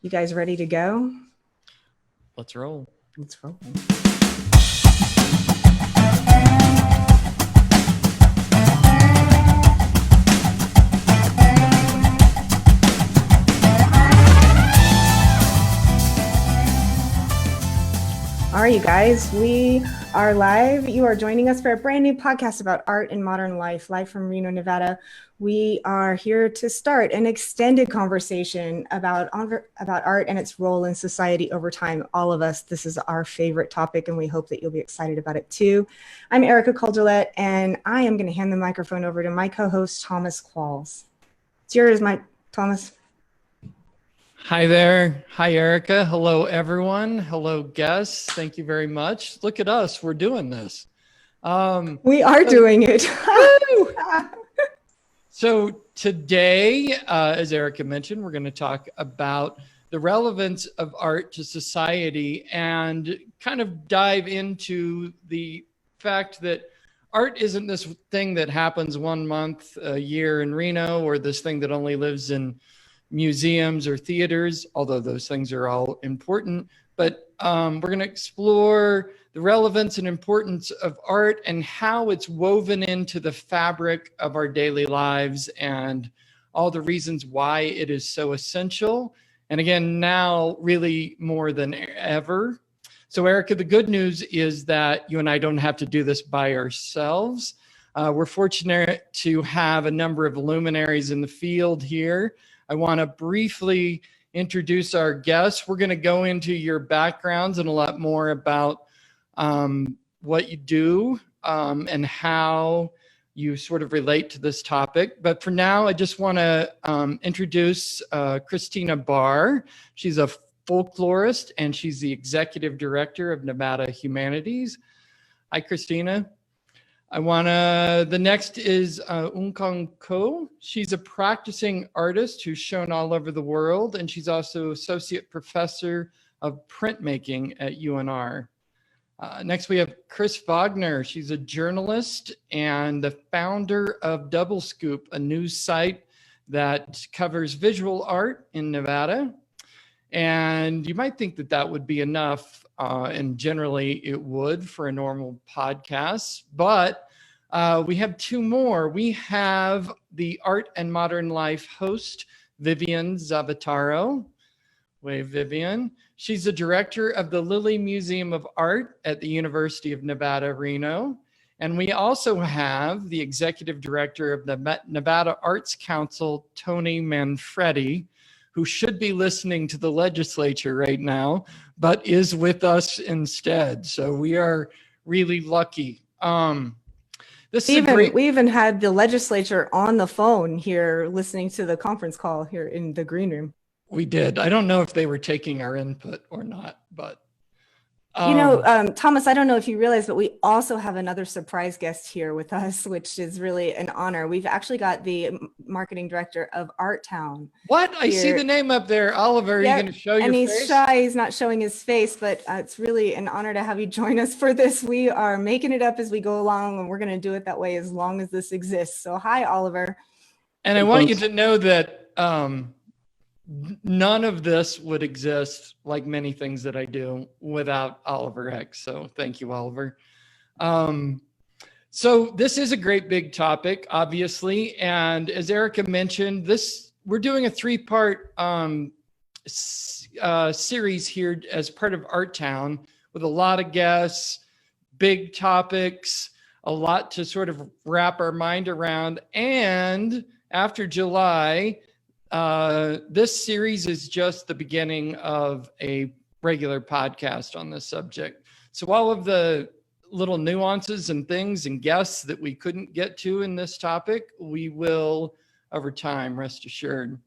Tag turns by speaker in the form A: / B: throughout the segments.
A: You guys ready to go?
B: Let's roll.
A: Let's roll. All right, you guys, we are live. You are joining us for a brand new podcast about art and modern life, live from Reno, Nevada. We are here to start an extended conversation about art and its role in society over time. All of us, this is our favorite topic, and we hope that you'll be excited about it too. I'm Erica Calderlet, and I am going to hand the microphone over to my co-host, Thomas Qualls. It's yours, Thomas.
B: Hi there. Hi, Erica. Hello, everyone. Hello, guests. Thank you very much. Look at us. We're doing this.
A: We are doing it.
B: So today, as Erica mentioned, we're going to talk about the relevance of art to society and kind of dive into the fact that art isn't this thing that happens 1 month a year in Reno, or this thing that only lives in museums or theaters, although those things are all important. But we're going to explore the relevance and importance of art and how it's woven into the fabric of our daily lives and all the reasons why it is so essential. And again, now really more than ever. So Erica, the good news is that you and I don't have to do this by ourselves. We're fortunate to have a number of luminaries in the field here. I want to briefly introduce our guests. We're going to go into your backgrounds and a lot more about what you do and how you sort of relate to this topic. But for now, I just want to introduce Christina Barr. She's a folklorist and she's the executive director of Nevada Humanities. Hi, Christina. The next is Unkang Ko. She's a practicing artist who's shown all over the world, and she's also associate professor of printmaking at UNR. Next, we have Chris Wagner. She's a journalist and the founder of Double Scoop, a news site that covers visual art in Nevada. And you might think that that would be enough, and generally it would for a normal podcast, but we have two more. We have the Art and Modern Life host, Vivian Zavataro. Wave, Vivian. She's the director of the Lilly Museum of Art at the University of Nevada, Reno. And we also have the executive director of the Nevada Arts Council, Tony Manfredi, who should be listening to the legislature right now, but is with us instead. So we are really lucky.
A: We even had the legislature on the phone here listening to the conference call here in the green room.
B: We did. I don't know if they were taking our input or not, but
A: Thomas, I don't know if you realize, but we also have another surprise guest here with us, which is really an honor. We've actually got the marketing director of Art Town.
B: What? I see the name up there. Oliver, are you going to show your face?
A: And he's shy. He's not showing his face, but it's really an honor to have you join us for this. We are making it up as we go along, and we're going to do it that way as long as this exists. So hi, Oliver.
B: And I want you to know that none of this would exist, like many things that I do, without Oliver X. So thank you, Oliver. So this is a great big topic, obviously. And as Erica mentioned, we're doing a 3-part series here as part of Art Town with a lot of guests, big topics, a lot to sort of wrap our mind around. And after July, this series is just the beginning of a regular podcast on this subject. So all of the little nuances and things and guests that we couldn't get to in this topic, we will over time, rest assured.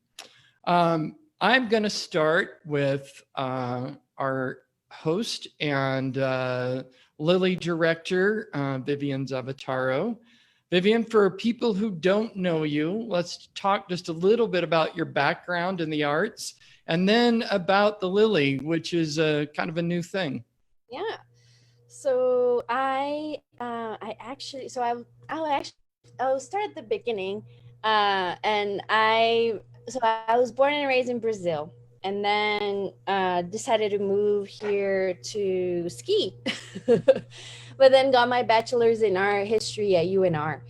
B: I'm going to start with our host and Lilly director, Vivian Zavataro. Vivian, for people who don't know you, let's talk just a little bit about your background in the arts and then about the Lilly, which is kind of a new thing.
C: Yeah. So I'll start at the beginning. And I was born and raised in Brazil. and then decided to move here to ski. But then got my bachelor's in art history at UNR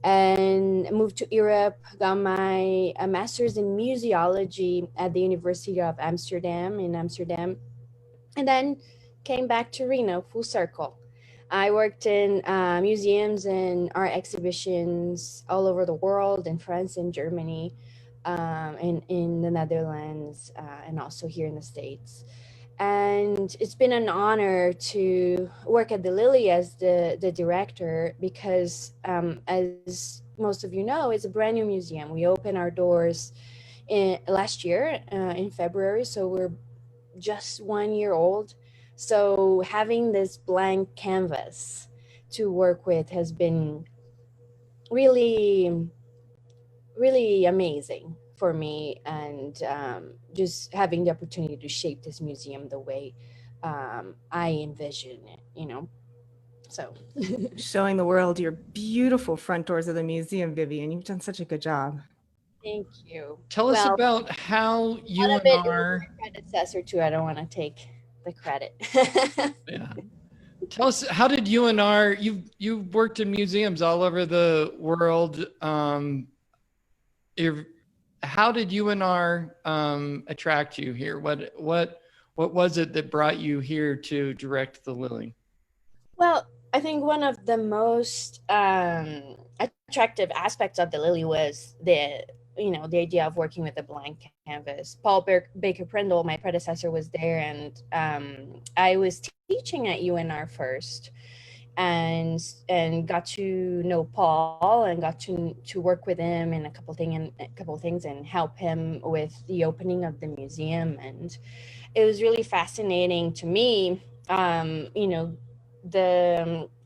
C: and moved to Europe, got my master's in museology at the University of Amsterdam in Amsterdam, and then came back to Reno, full circle. I worked in museums and art exhibitions all over the world, in France and Germany, and in the Netherlands, and also here in the States. And it's been an honor to work at the Lily as the director because, as most of you know, it's a brand new museum. We opened our doors last year in February, so we're just 1 year old. So having this blank canvas to work with has been really, really amazing for me, and just having the opportunity to shape this museum the way I envision it, So
A: Showing the world your beautiful front doors of the museum, Vivian. You've done such a good job.
C: thank you.
B: Tell us about how
C: A lot of it is
B: UNR.
C: my predecessor too. I don't want to take the credit.
B: Yeah. Tell us, how did UNR, you've worked in museums all over the world. How did UNR attract you here? What was it that brought you here to direct the Lily?
C: Well, I think one of the most attractive aspects of the Lily was the idea of working with a blank canvas. Paul Baker Prindle, my predecessor, was there, and I was teaching at UNR first, and got to know Paul and got to work with him in a couple of things and help him with the opening of the museum. And it was really fascinating to me, the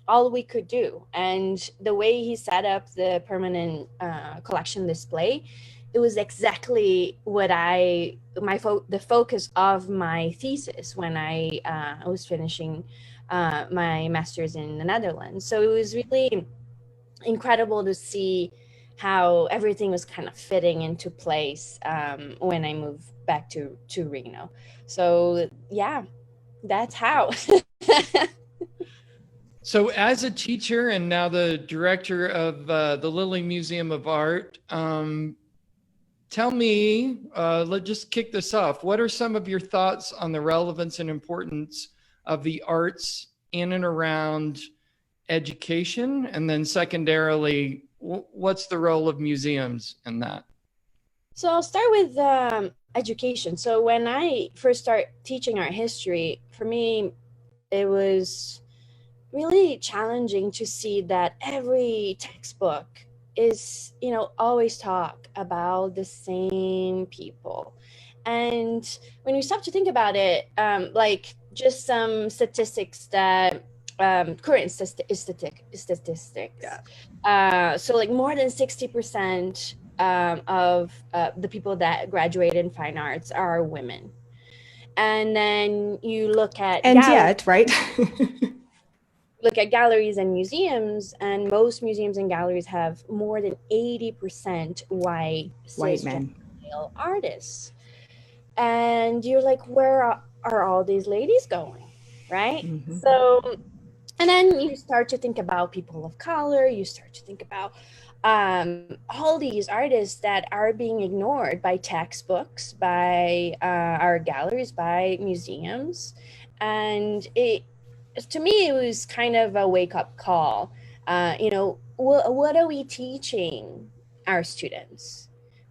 C: all we could do, and the way he set up the permanent collection display. It was exactly what the focus of my thesis when I was finishing my master's in the Netherlands. So it was really incredible to see how everything was kind of fitting into place when I moved back to Reno. So yeah, that's how.
B: So as a teacher and now the director of the Lilly Museum of Art, tell me, let's just kick this off. What are some of your thoughts on the relevance and importance of the arts in and around education? And then secondarily, what's the role of museums in that?
C: So I'll start with education. So when I first started teaching art history, for me, it was really challenging to see that every textbook is, always talk about the same people. And when you stop to think about it, like just some statistics that current statistics.
A: Yeah.
C: So like more than 60% of the people that graduate in fine arts are women. And then you look at
A: right?
C: galleries and museums, and most museums and galleries have more than 80% white
A: men
C: male artists. And you're like, where are all these ladies going, right?
A: Mm-hmm.
C: So, and then you start to think about people of color, you start to think about all these artists that are being ignored by textbooks, by our galleries, by museums. And to me, it was kind of a wake-up call. What are we teaching our students?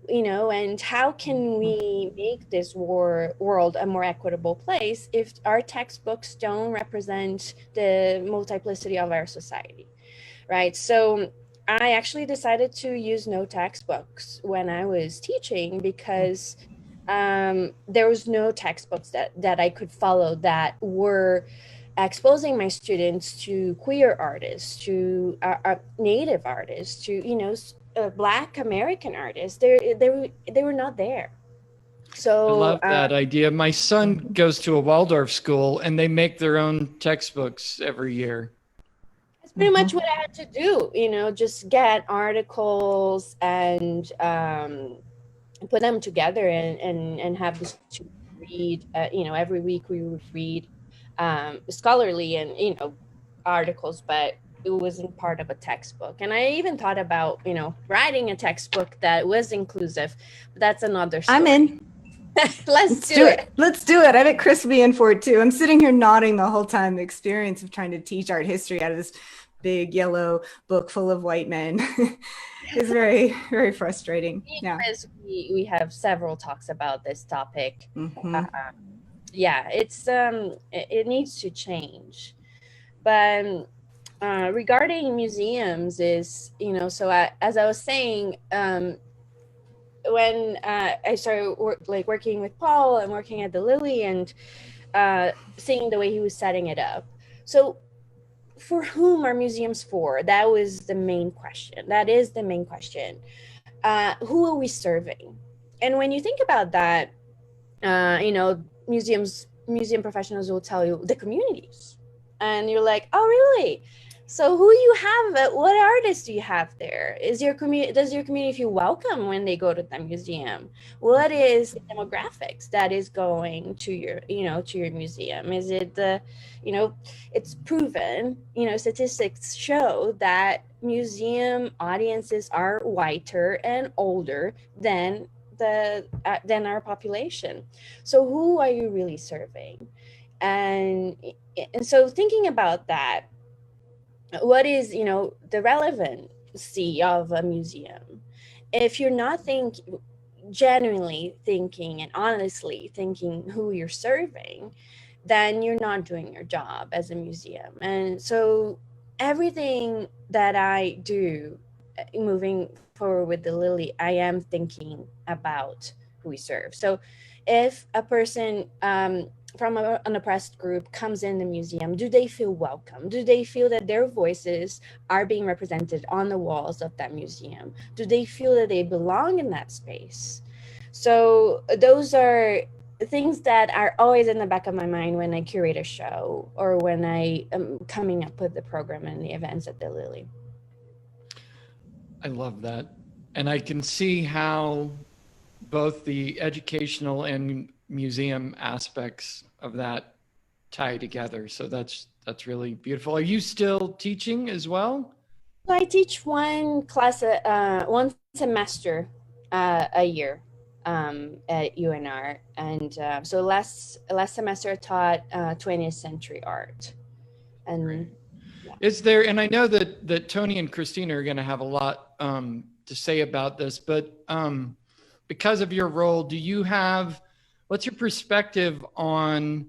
C: And how can we make this world a more equitable place if our textbooks don't represent the multiplicity of our society, right? So I actually decided to use no textbooks when I was teaching because there was no textbooks that I could follow that were exposing my students to queer artists, to Native artists, to Black American artists. They were not there. So
B: I love that idea. My son goes to a Waldorf school and they make their own textbooks every year.
C: That's pretty much what I had to do, just get articles and put them together and have the read, every week we would read scholarly and, articles, but it wasn't part of a textbook. And I even thought about, writing a textbook that was inclusive, but that's another story.
A: I'm in.
C: Let's do it.
A: Let's do it. I bet Chris will be in for it too. I'm sitting here nodding the whole time. The experience of trying to teach art history out of this big yellow book full of white men is very, very frustrating. Yeah.
C: We have several talks about this topic.
A: Mm-hmm.
C: Yeah, it needs to change. But regarding museums is, so as I was saying, when I started working with Paul and working at the Lily and seeing the way he was setting it up. So for whom are museums for? That was the main question. That is the main question. Who are we serving? And when you think about that, museum professionals will tell you the communities. And you're like, oh, really? So who you have, what artists do you have there? Does your community feel welcome when they go to the museum? What is the demographics that is going to your museum? Is it it's proven, statistics show that museum audiences are whiter and older than our population. So who are you really serving? And so thinking about that, what is the relevancy of a museum? If you're not genuinely thinking and honestly thinking who you're serving, then you're not doing your job as a museum. And so everything that I do moving forward with the Lily, I am thinking about who we serve. So if a person from an oppressed group comes in the museum, do they feel welcome? Do they feel that their voices are being represented on the walls of that museum? Do they feel that they belong in that space? So those are things that are always in the back of my mind when I curate a show or when I am coming up with the program and the events at the Lily.
B: I love that. And I can see how both the educational and museum aspects of that tie together. So that's really beautiful. Are you still teaching as well?
C: I teach one class, one semester a year at UNR. And so last semester I taught 20th century art. And
B: Great. Is there, and I know that Tony and Christina are going to have a lot to say about this, but because of your role, what's your perspective on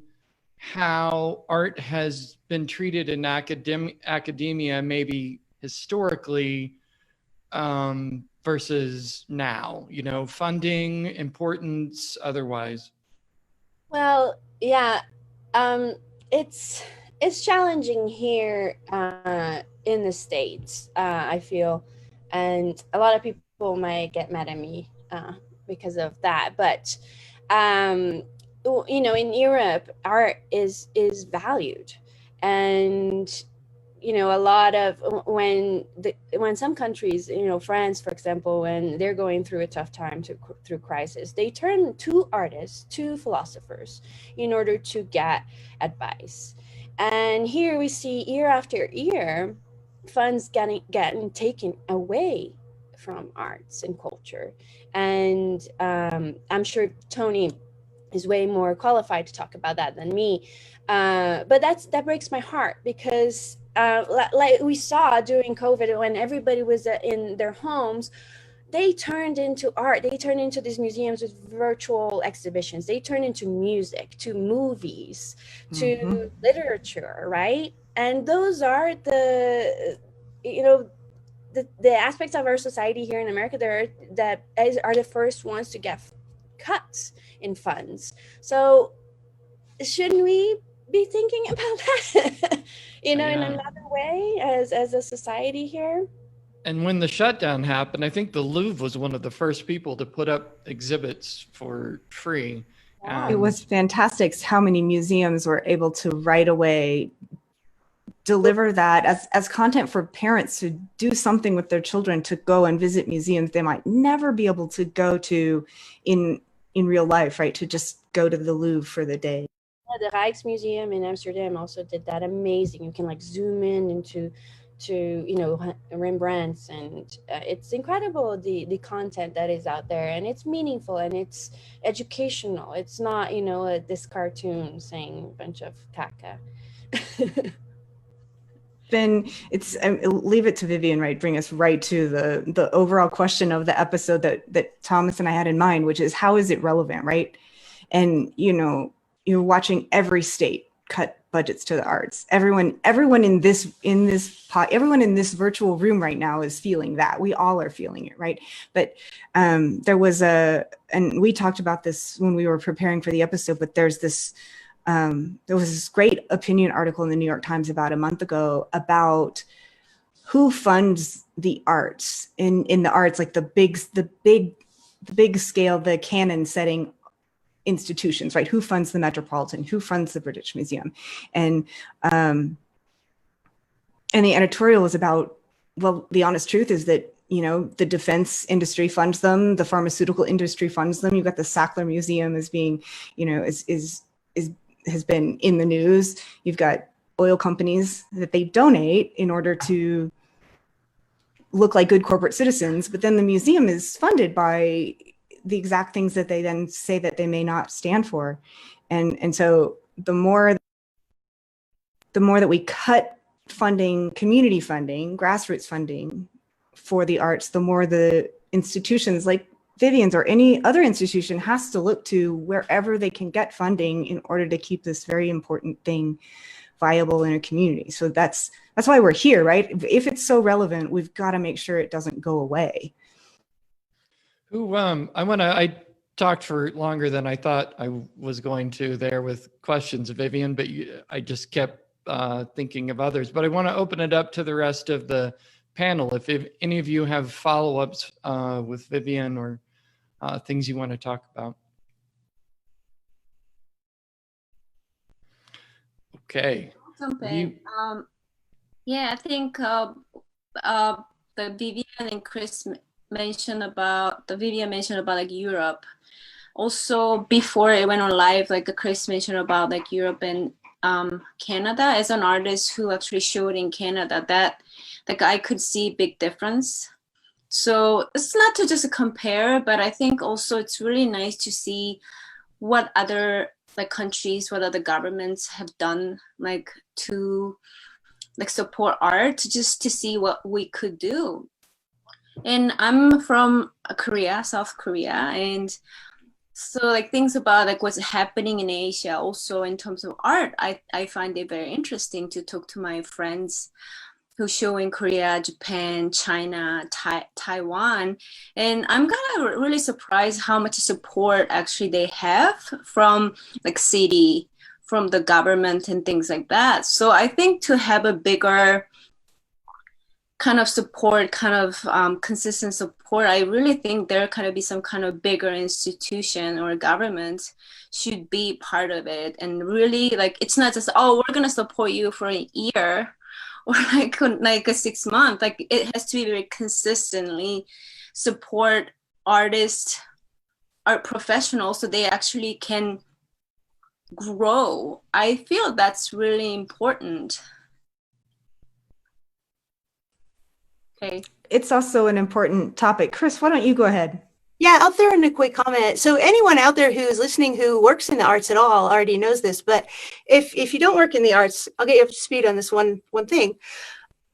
B: how art has been treated in academia, maybe historically, versus now, funding, importance, otherwise?
C: Well, yeah, it's challenging here in the States, I feel, and a lot of people might get mad at me because of that. But in Europe, art is valued, and a lot of when some countries, France, for example, when they're going through a tough time through crisis, they turn to artists, to philosophers, in order to get advice. And here we see year after year, funds getting taken away from arts and culture. And I'm sure Tony is way more qualified to talk about that than me. But that breaks my heart because like we saw during COVID, when everybody was in their homes, they turned into art. They turned into these museums with virtual exhibitions. They turned into music, to movies, to literature, right? And those are the aspects of our society here in America that are the first ones to get cuts in funds. So shouldn't we be thinking about that, in another way as a society here?
B: And when the shutdown happened, I think the Louvre was one of the first people to put up exhibits for free.
A: Wow. It was fantastic how many museums were able to right away deliver that as content for parents to do something with their children, to go and visit museums they might never be able to go to in in real life, right? To just go to the Louvre for the day.
C: Yeah, the Rijksmuseum in Amsterdam also did that. Amazing. You can like zoom in into Rembrandt's, and it's incredible the content that is out there, and it's meaningful and it's educational. It's not this cartoon saying a bunch of caca.
A: Then it's leave it to Vivian, right? Bring us right to the overall question of the episode that Thomas and I had in mind, which is how is it relevant, right? And you're watching every state cut budgets to the arts. Everyone in this everyone in this virtual room right now is feeling that. We all are feeling it, right? But there was and we talked about this when we were preparing for the episode, but there was this great opinion article in the New York Times about a month ago about who funds the arts in the arts, like the big scale, the canon setting institutions, right? Who funds the Metropolitan? Who funds the British Museum? And the editorial was about, well, the honest truth is that the defense industry funds them, the pharmaceutical industry funds them. You've got the Sackler Museum as being, has been in the news. You've got oil companies that they donate in order to look like good corporate citizens, but then the museum is funded by the exact things that they then say that they may not stand for. And so the more that we cut funding, community funding, grassroots funding for the arts, the more the institutions like Vivian's or any other institution has to look to wherever they can get funding in order to keep this very important thing viable in a community. So that's why we're here, right? If it's so relevant, we've got to make sure it doesn't go away.
B: I talked for longer than I thought I was going to there with questions, Vivian, but I just kept thinking of others. But I want to open it up to the rest of the panel. If any of you have follow-ups with Vivian or things you want to talk about. Okay.
D: Yeah, I think the Vivian and Chris mentioned about like Europe. Also, before it went on live, like Chris mentioned about like Europe and Canada. As an artist who actually showed in Canada, that like I could see big difference. So it's not to just compare, but I think also it's really nice to see what other like countries, what other governments have done like to like support art, just to see what we could do. And I'm from Korea, South Korea, and so like things about like what's happening in Asia also in terms of art, I find it very interesting to talk to my friends who show in Korea, Japan, China, Taiwan. And I'm kind of really surprised how much support actually they have from like city, from the government and things like that. So I think to have a bigger kind of support, kind of consistent support, I really think there kind of be some kind of bigger institution or government should be part of it. And really like, it's not just, oh, we're gonna support you for a year or like a 6 month, like it has to be very consistently support artists, art professionals, so they actually can grow. I feel that's really important. Okay.
A: It's also an important topic. Chris, why don't you go ahead?
E: Yeah, I'll throw in a quick comment. So anyone out there who's listening who works in the arts at all already knows this, but if you don't work in the arts, I'll get you up to speed on this one thing.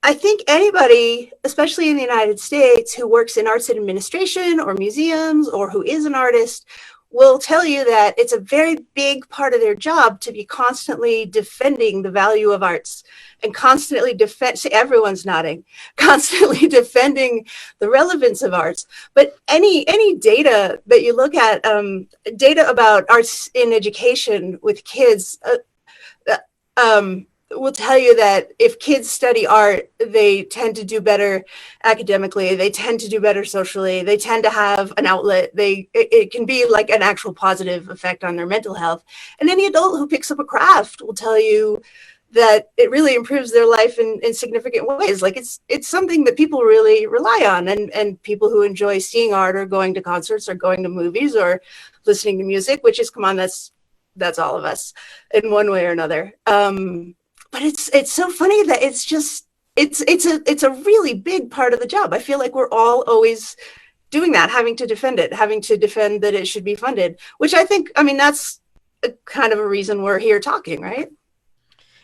E: I think anybody, especially in the United States, who works in arts administration or museums or who is an artist will tell you that it's a very big part of their job to be constantly defending the value of arts and constantly everyone's nodding, constantly defending the relevance of arts. But any data that you look at, data about arts in education with kids, will tell you that if kids study art, they tend to do better academically, they tend to do better socially, they tend to have an outlet, it can be like an actual positive effect on their mental health. And any adult who picks up a craft will tell you that it really improves their life in significant ways. Like it's something that people really rely on, and people who enjoy seeing art or going to concerts or going to movies or listening to music, which is, come on, that's all of us in one way or another. But it's so funny that it's a really big part of the job. I feel like we're all always doing that, having to defend that it should be funded, which I think, I mean, that's kind of a reason we're here talking, right?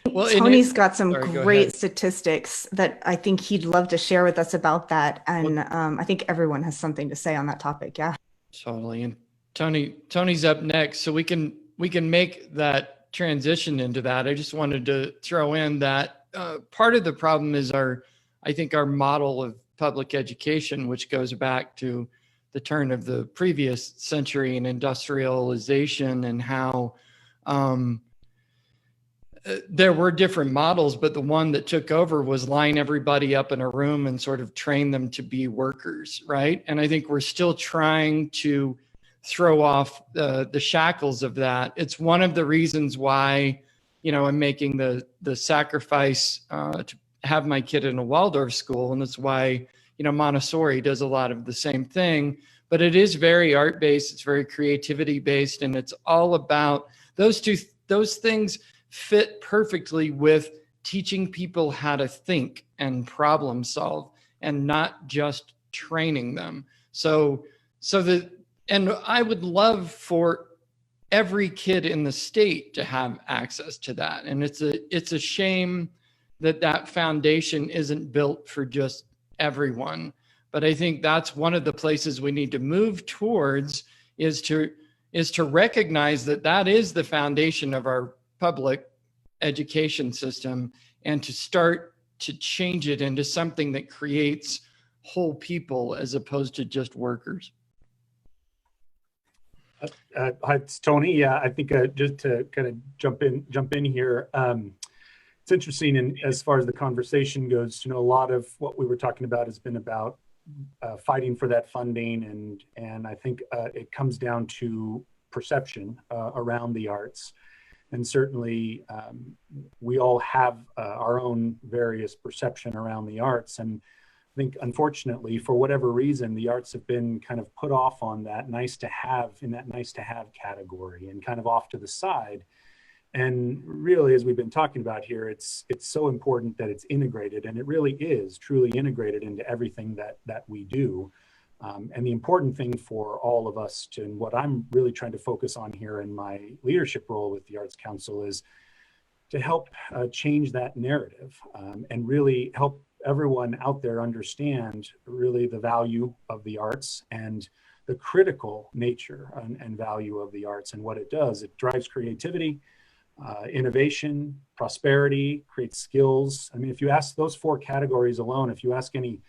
A: Well, Tony's got some great statistics that I think he'd love to share with us about that. And I think everyone has something to say on that topic. Yeah.
B: Totally. And Tony's up next, so we can make that transition into that. I just wanted to throw in that part of the problem is our model of public education, which goes back to the turn of the previous century and industrialization, and how there were different models, but the one that took over was line everybody up in a room and sort of train them to be workers, right? And I think we're still trying to throw off the shackles of that. It's one of the reasons why, I'm making the sacrifice to have my kid in a Waldorf school, and that's why, Montessori does a lot of the same thing. But it is very art-based, it's very creativity-based, and it's all about those things fit perfectly with teaching people how to think and problem solve, and not just training them. And I would love for every kid in the state to have access to that. And it's a shame that foundation isn't built for just everyone. But I think that's one of the places we need to move towards, is to recognize that is the foundation of our public education system, and to start to change it into something that creates whole people as opposed to just workers.
F: Hi, it's Tony. Yeah, I think just to kind of jump in here, it's interesting, and as far as the conversation goes, a lot of what we were talking about has been about fighting for that funding, and I think it comes down to perception around the arts. And certainly we all have our own various perception around the arts. And I think, unfortunately, for whatever reason, the arts have been kind of put off on that nice to have category, and kind of off to the side. And really, as we've been talking about here, it's so important that it's integrated, and it really is truly integrated into everything that we do. And the important thing for all of us and what I'm really trying to focus on here in my leadership role with the Arts Council, is to help change that narrative, and really help everyone out there understand really the value of the arts, and the critical nature and value of the arts, and what it does. It drives creativity, innovation, prosperity, creates skills. I mean, if you ask those four categories alone, if you ask any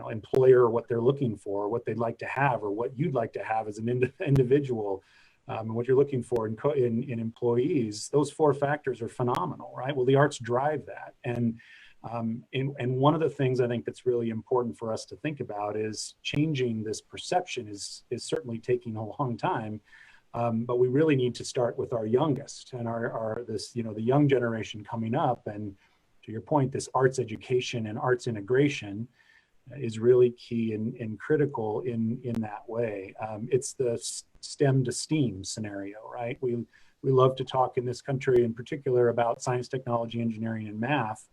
F: employer what they're looking for, what they'd like to have, or what you'd like to have as an individual, and what you're looking for in employees, those four factors are phenomenal, right? Well, the arts drive that. And one of the things I think that's really important for us to think about is changing this perception is certainly taking a long time. But we really need to start with our youngest and the young generation coming up. And to your point, this arts education and arts integration is really key and critical in that way. It's the STEM to STEAM scenario, right? We love to talk in this country in particular about science, technology, engineering, and math.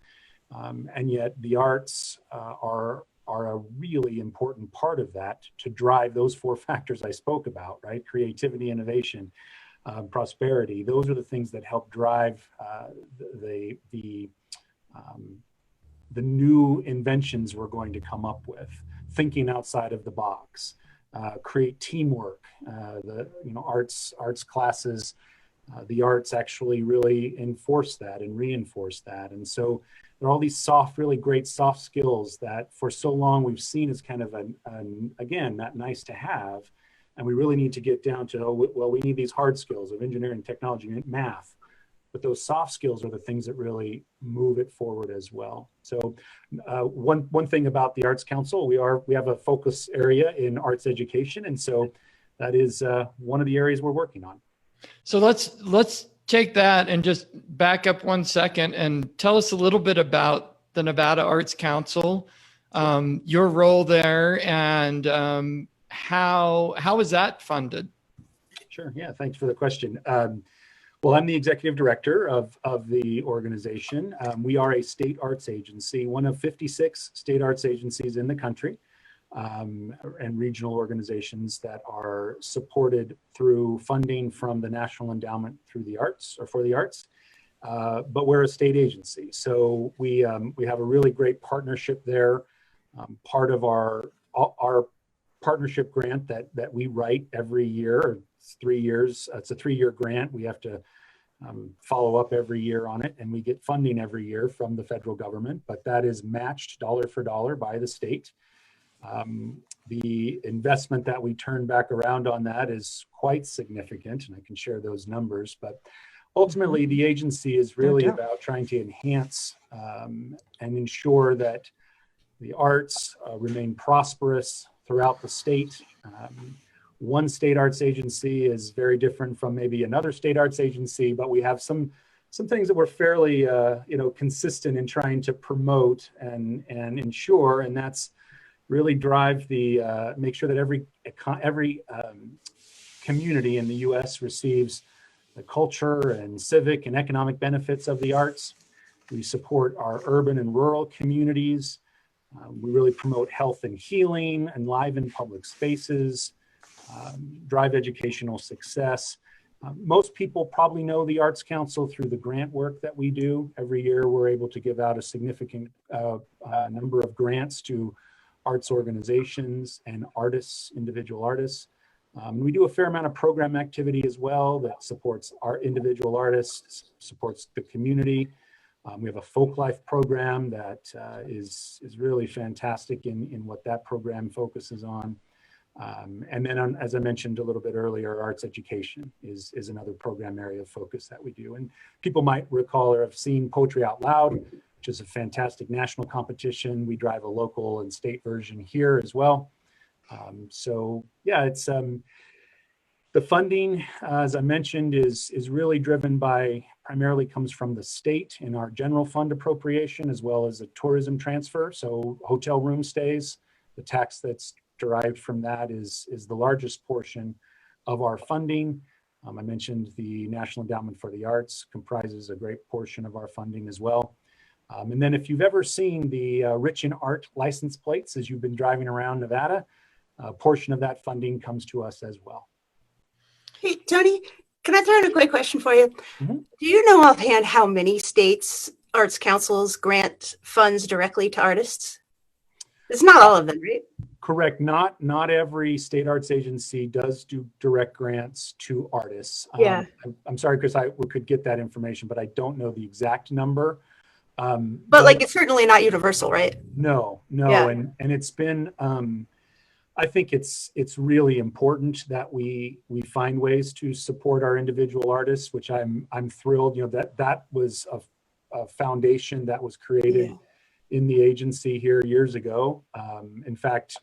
F: And yet the arts are a really important part of that to drive those four factors I spoke about, right? Creativity, innovation, prosperity. Those are the things that help drive the new inventions we're going to come up with, thinking outside of the box, create teamwork. Arts classes, the arts actually really enforce that and reinforce that. And so there are all these really great soft skills that for so long we've seen as kind of again, that nice to have. And we really need to get down to, we need these hard skills of engineering, technology, and math. But those soft skills are the things that really move it forward as well. So one thing about the Arts Council, we have a focus area in arts education. And so that is one of the areas we're working on.
B: So let's take that and just back up 1 second and tell us a little bit about the Nevada Arts Council, your role there, and how is that funded?
F: Sure. Yeah. Thanks for the question. Well, I'm the executive director of the organization. We are a state arts agency, one of 56 state arts agencies in the country, and regional organizations that are supported through funding from the National Endowment through the Arts or for the Arts. But we're a state agency, so we have a really great partnership there. Part of our partnership grant that we write every year. It's 3 years. It's a 3-year grant. We have to follow up every year on it, and we get funding every year from the federal government, but that is matched dollar for dollar by the state. The investment that we turn back around on that is quite significant, and I can share those numbers, but ultimately the agency is really about trying to enhance and ensure that the arts remain prosperous throughout the state. One state arts agency is very different from maybe another state arts agency, but we have some things that we're fairly consistent in trying to promote and ensure, and that's really drive the make sure that every community in the U.S. receives the culture and civic and economic benefits of the arts. We support our urban and rural communities. We really promote health and healing, enliven public spaces, drive educational success. Most people probably know the Arts Council through the grant work that we do. Every year we're able to give out a significant number of grants to arts organizations and artists, individual artists. We do a fair amount of program activity as well that supports our individual artists, supports the community. We have a Folklife program that is really fantastic in what that program focuses on. And then, as I mentioned a little bit earlier, arts education is another program area of focus that we do. And people might recall or have seen Poetry Out Loud, which is a fantastic national competition. We drive a local and state version here as well. So yeah, it's the funding, as I mentioned, is really driven by, primarily comes from the state in our general fund appropriation, as well as a tourism transfer. So hotel room stays, the tax that's derived from that is the largest portion of our funding. I mentioned the National Endowment for the Arts comprises a great portion of our funding as well. And then if you've ever seen the Rich in Art license plates as you've been driving around Nevada, a portion of that funding comes to us as well.
E: Hey, Tony, can I throw in a quick question for you?
F: Mm-hmm.
E: Do you know offhand how many states arts councils grant funds directly to artists? It's not all of them, right?
F: Correct. Not every state arts agency does do direct grants to artists.
E: Yeah.
F: I'm sorry, Chris, we could get that information, but I don't know the exact number.
E: But like, it's certainly not universal, right?
F: No.
E: Yeah.
F: And it's been, I think it's really important that we find ways to support our individual artists, which I'm thrilled, that was a foundation that was created in the agency here years ago. In fact,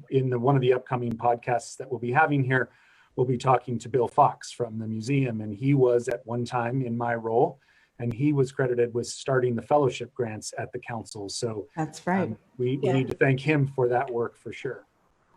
F: in one of the upcoming podcasts that we'll be having here, we'll be talking to Bill Fox from the museum, and he was at one time in my role, and he was credited with starting the fellowship grants at the council. So
A: that's right.
F: We need to thank him for that work for sure.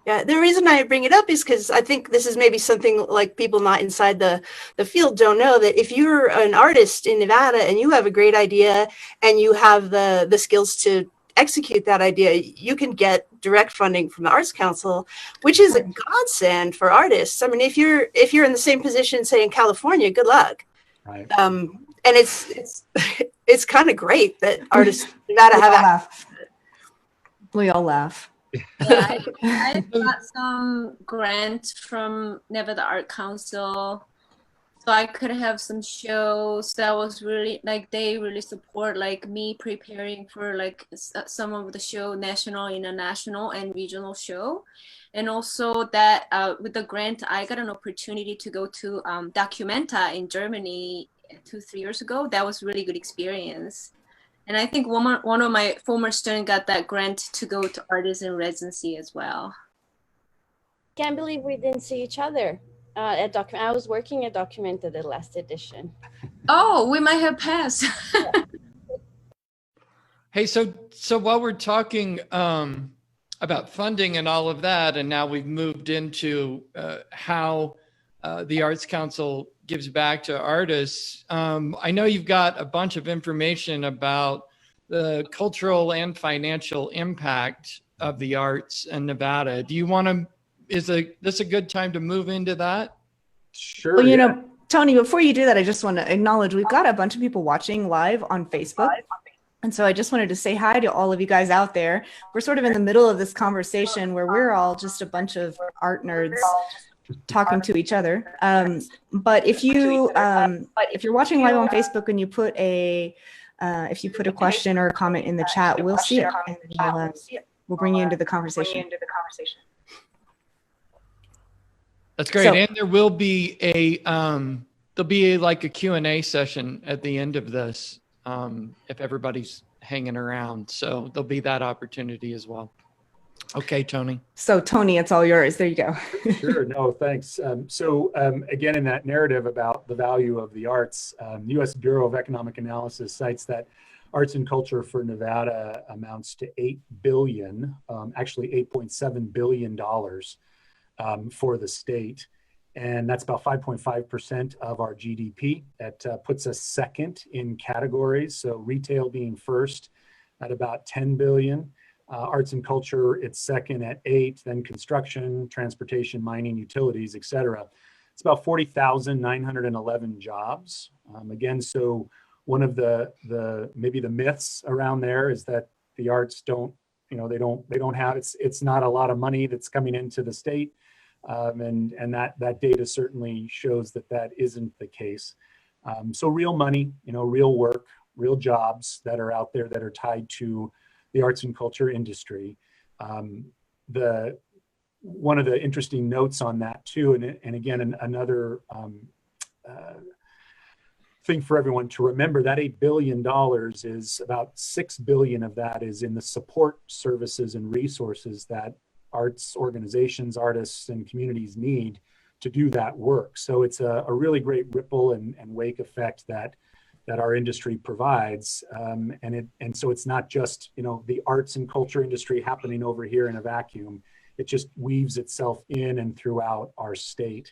E: Yeah, the reason I bring it up is because I think this is maybe something like people not inside the field don't know, that if you're an artist in Nevada and you have a great idea and you have the skills to execute that idea, you can get direct funding from the Arts Council, which is a godsend for artists. I mean, if you're in the same position, say in California, good luck.
F: Right.
E: And it's kind of great that artists in Nevada have.
A: We all laugh.
D: Yeah, I got some grants from Nevada Art Council, so I could have some shows that was really they really support me preparing for some of the show, national, international, and regional show. And also that with the grant, I got an opportunity to go to Documenta in Germany 2-3 years ago. That was really good experience. And I think one of my former students got that grant to go to artists in residency as well.
C: Can't believe we didn't see each other. I was working at Documented the last edition.
D: Oh, we might have passed.
B: Hey, so while we're talking about funding and all of that, and now we've moved into how the Arts Council gives back to artists, I know you've got a bunch of information about the cultural and financial impact of the arts in Nevada. Do you want to, is this a good time to move into that?
F: Sure.
A: Well, you know, Tony, before you do that, I just want to acknowledge we've got a bunch of people watching live on Facebook. And so I just wanted to say hi to all of you guys out there. We're sort of in the middle of this conversation where we're all just a bunch of art nerds talking to each other. But if you're watching live on Facebook and you put if you put a question or a comment in the chat, we'll see it, and we'll bring you into the conversation.
B: That's great. And there will be like a Q&A session at the end of this, if everybody's hanging around. So there'll be that opportunity as well. Okay, Tony.
A: So Tony, it's all yours. There you go.
F: Sure. No, thanks. Again, in that narrative about the value of the arts, the U.S. Bureau of Economic Analysis cites that arts and culture for Nevada amounts to $8 billion, actually $8.7 billion for the state. And that's about 5.5% of our GDP. That puts us second in categories. So retail being first at about 10 billion. Arts and culture, it's second at 8, then construction, transportation, mining, utilities, et cetera. It's about 40,911 jobs. Again, so one of maybe the myths around there is that the arts don't have, it's not a lot of money that's coming into the state. And that data certainly shows that isn't the case. So real money, real work, real jobs that are out there that are tied to the arts and culture industry. One of the interesting notes on that too, and again, another thing for everyone to remember, that $8 billion is about 6 billion of that is in the support services and resources that arts organizations, artists, and communities need to do that work. So it's a really great ripple and wake effect that our industry provides. And so it's not just, the arts and culture industry happening over here in a vacuum. It just weaves itself in and throughout our state.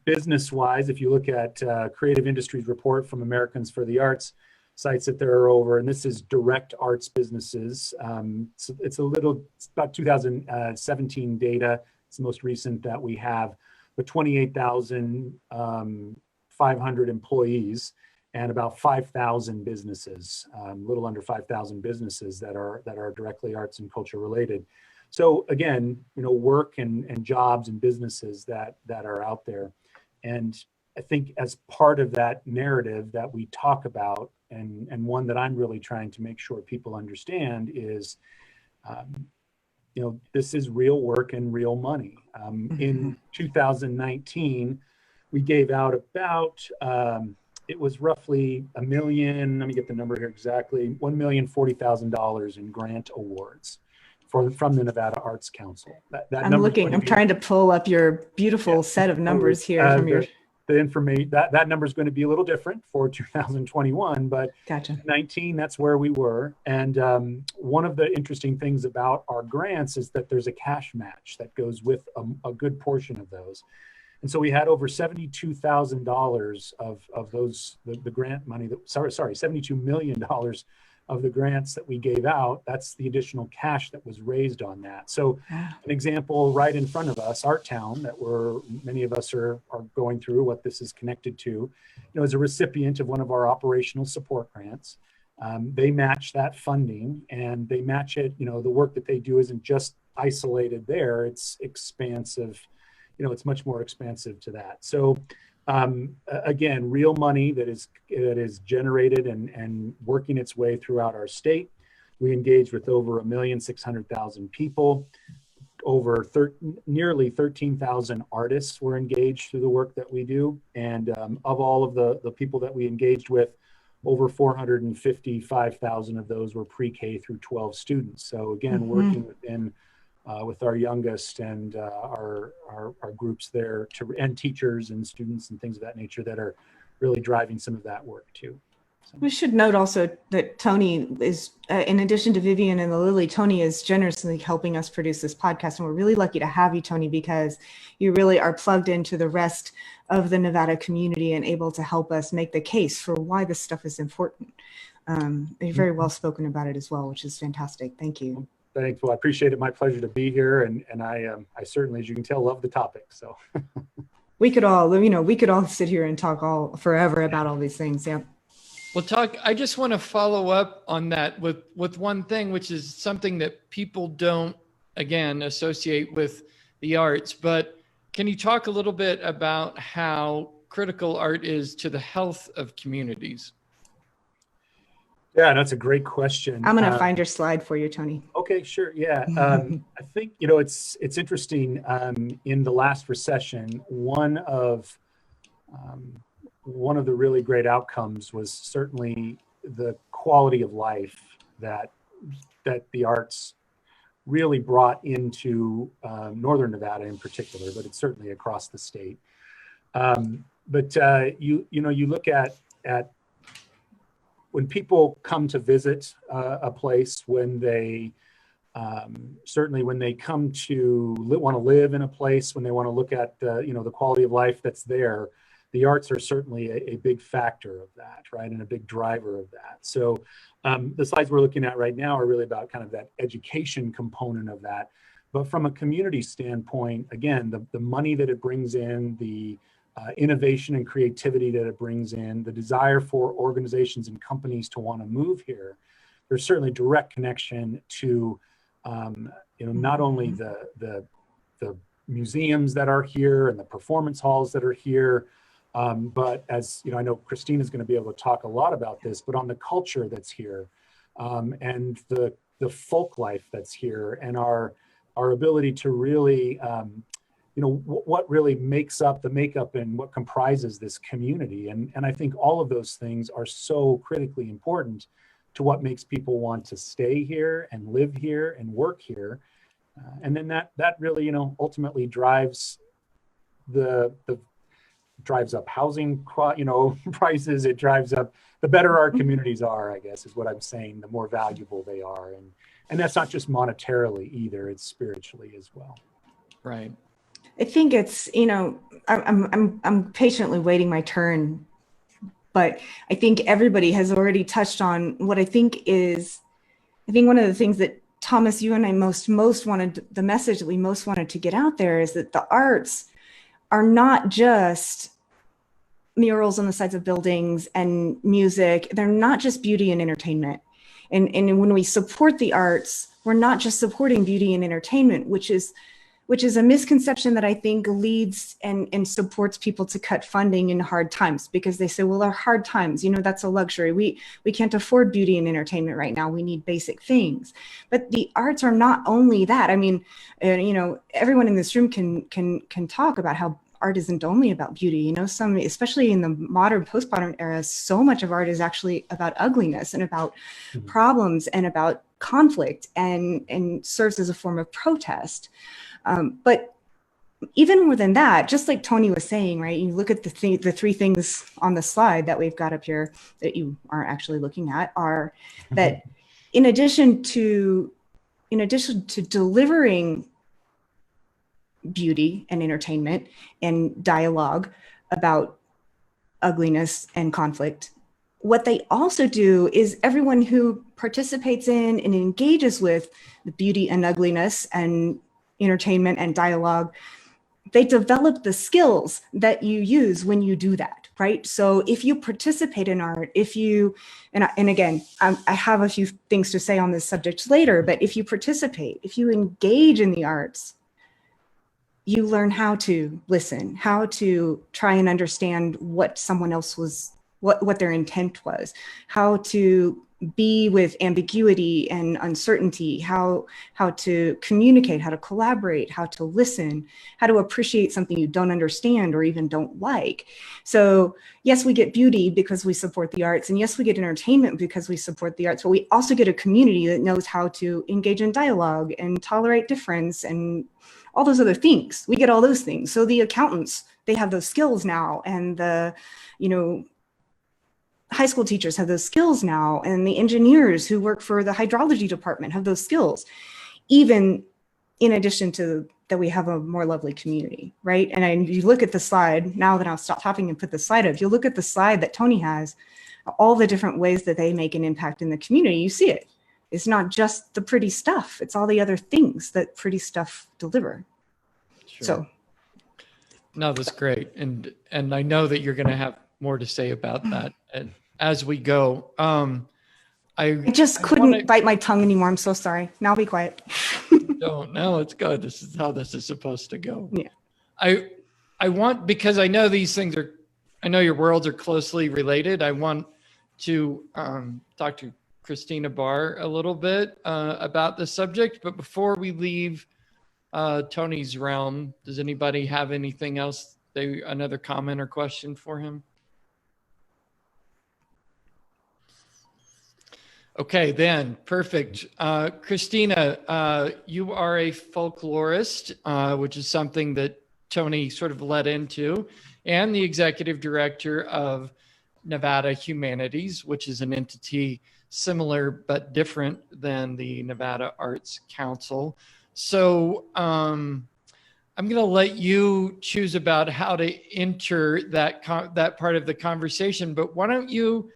F: Business-wise, if you look at Creative Industries Report from Americans for the Arts, cites that there are over, and this is direct arts businesses. So it's about 2017 data. It's the most recent that we have, but 28,500 employees and about 5,000 businesses, a little under 5,000 businesses that are directly arts and culture related. So again, work and jobs and businesses that are out there. And I think as part of that narrative that we talk about, and one that I'm really trying to make sure people understand is, this is real work and real money. In 2019, we gave out about, it was roughly $1 million, let me get the number here exactly, $1,040,000 in grant awards from the Nevada Arts Council.
A: I'm trying to pull up your beautiful set of numbers here from your...
F: The information, that number is going to be a little different for 2021, but
A: Gotcha.
F: 19, that's where we were. And one of the interesting things about our grants is that there's a cash match that goes with a good portion of those. And so we had over $72,000 of those, the grant money, $72 million of the grants that we gave out. That's the additional cash that was raised on that. So an example right in front of us, Art Town, that many of us are going through, what this is connected to, is a recipient of one of our operational support grants. They match that funding, and they match it, the work that they do isn't just isolated there, it's expansive, it's much more expansive to that. So again, real money that is generated and working its way throughout our state. We engage with over 1,600,000 people. Over nearly 13,000 artists were engaged through the work that we do. And of all of the people that we engaged with, over 455,000 of those were pre-K through 12 students. So again, working within with our youngest and our groups there, and teachers and students and things of that nature that are really driving some of that work too. So.
A: We should note also that Tony is, in addition to Vivian and the Lily, Tony is generously helping us produce this podcast. And we're really lucky to have you, Tony, because you really are plugged into the rest of the Nevada community and able to help us make the case for why this stuff is important. You're very well spoken about it as well, which is fantastic. Thank you.
F: Thanks. Well, I appreciate it. My pleasure to be here. And I certainly, as you can tell, love the topic. So
A: we could all sit here and talk forever about all these things. Yeah.
B: Well, I just want to follow up on that with one thing, which is something that people don't, again, associate with the arts. But can you talk a little bit about how critical art is to the health of communities?
F: Yeah, that's a great question.
A: I'm going to find your slide for you, Tony.
F: Okay, sure. Yeah. I think, it's interesting. In the last recession, one of the really great outcomes was certainly the quality of life that the arts really brought into Northern Nevada in particular, but it's certainly across the state. But you look at when people come to visit a place, when they certainly when they come to want to live in a place, when they want to look at the quality of life that's there, the arts are certainly a big factor of that, right, and a big driver of that. So the slides we're looking at right now are really about kind of that education component of that. But from a community standpoint, again, the money that it brings in, the innovation and creativity that it brings in, the desire for organizations and companies to want to move here, there's certainly direct connection to not only the museums that are here and the performance halls that are here, but as I know Christine is going to be able to talk a lot about this, but on the culture that's here, and the folk life that's here, and our ability to really what really makes up the makeup and what comprises this community. And I think all of those things are so critically important to what makes people want to stay here and live here and work here. And then that really, ultimately drives drives up housing, prices. It drives up, the better our communities are, I guess, is what I'm saying, the more valuable they are. And that's not just monetarily either, it's spiritually as well.
B: Right.
A: I think it's, I'm patiently waiting my turn, but I think everybody has already touched on what I think one of the things that Thomas, you and I most wanted, the message that we most wanted to get out there is that the arts are not just murals on the sides of buildings and music. They're not just beauty and entertainment. And when we support the arts, we're not just supporting beauty and entertainment, which is a misconception that I think leads and supports people to cut funding in hard times, because they say, well, they're hard times, that's a luxury. We can't afford beauty and entertainment right now. We need basic things. But the arts are not only that. I mean, everyone in this room can talk about how art isn't only about beauty. Some, especially in the modern, postmodern era, so much of art is actually about ugliness and about problems and about conflict and serves as a form of protest. But even more than that, just like Tony was saying, right, you look at the three things on the slide that we've got up here that you aren't actually looking at, are that in addition to delivering beauty and entertainment and dialogue about ugliness and conflict, what they also do is everyone who participates in and engages with the beauty and ugliness and entertainment and dialogue, they develop the skills that you use when you do that, right? So if you participate in art, and again, I have a few things to say on this subject later, but if you participate, if you engage in the arts, you learn how to listen, how to try and understand what someone else was what their intent was, how to be with ambiguity and uncertainty, how to communicate, how to collaborate, how to listen, how to appreciate something you don't understand or even don't like. So yes, we get beauty because we support the arts, and yes, we get entertainment because we support the arts, but we also get a community that knows how to engage in dialogue and tolerate difference and all those other things. We get all those things. So the accountants, they have those skills now, and the, high school teachers have those skills now, and the engineers who work for the hydrology department have those skills, even in addition to that we have a more lovely community, right? And you look at the slide, now that I'll stop talking and put the slide up, you look at the slide that Tony has, all the different ways that they make an impact in the community, you see it. It's not just the pretty stuff, it's all the other things that pretty stuff deliver.
B: Sure.
A: So.
B: No, that's great. And I know that you're going to have more to say about that as we go. I just
A: couldn't bite my tongue anymore. I'm so sorry. Now I'll be quiet.
B: No, it's good. This is how this is supposed to go.
A: Yeah.
B: I want, because I know these things I know your worlds are closely related. I want to talk to Christina Barr a little bit about the subject. But before we leave Tony's realm, does anybody have anything else? Another comment or question for him? Okay, then, perfect. Christina, you are a folklorist, which is something that Tony sort of led into, and the executive director of Nevada Humanities, which is an entity similar but different than the Nevada Arts Council. So I'm going to let you choose about how to enter that part of the conversation, but why don't you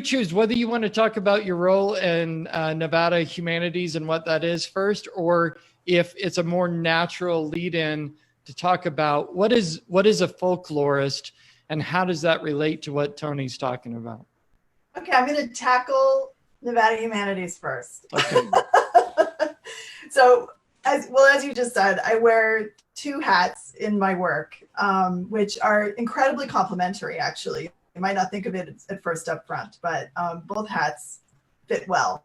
B: choose whether you want to talk about your role in Nevada Humanities and what that is first, or if it's a more natural lead-in to talk about what is a folklorist and how does that relate to what Tony's talking about.
G: Okay, I'm going to tackle Nevada Humanities first.
B: Okay.
G: So, as you just said, I wear two hats in my work, which are incredibly complementary, actually. You might not think of it at first up front, but both hats fit well.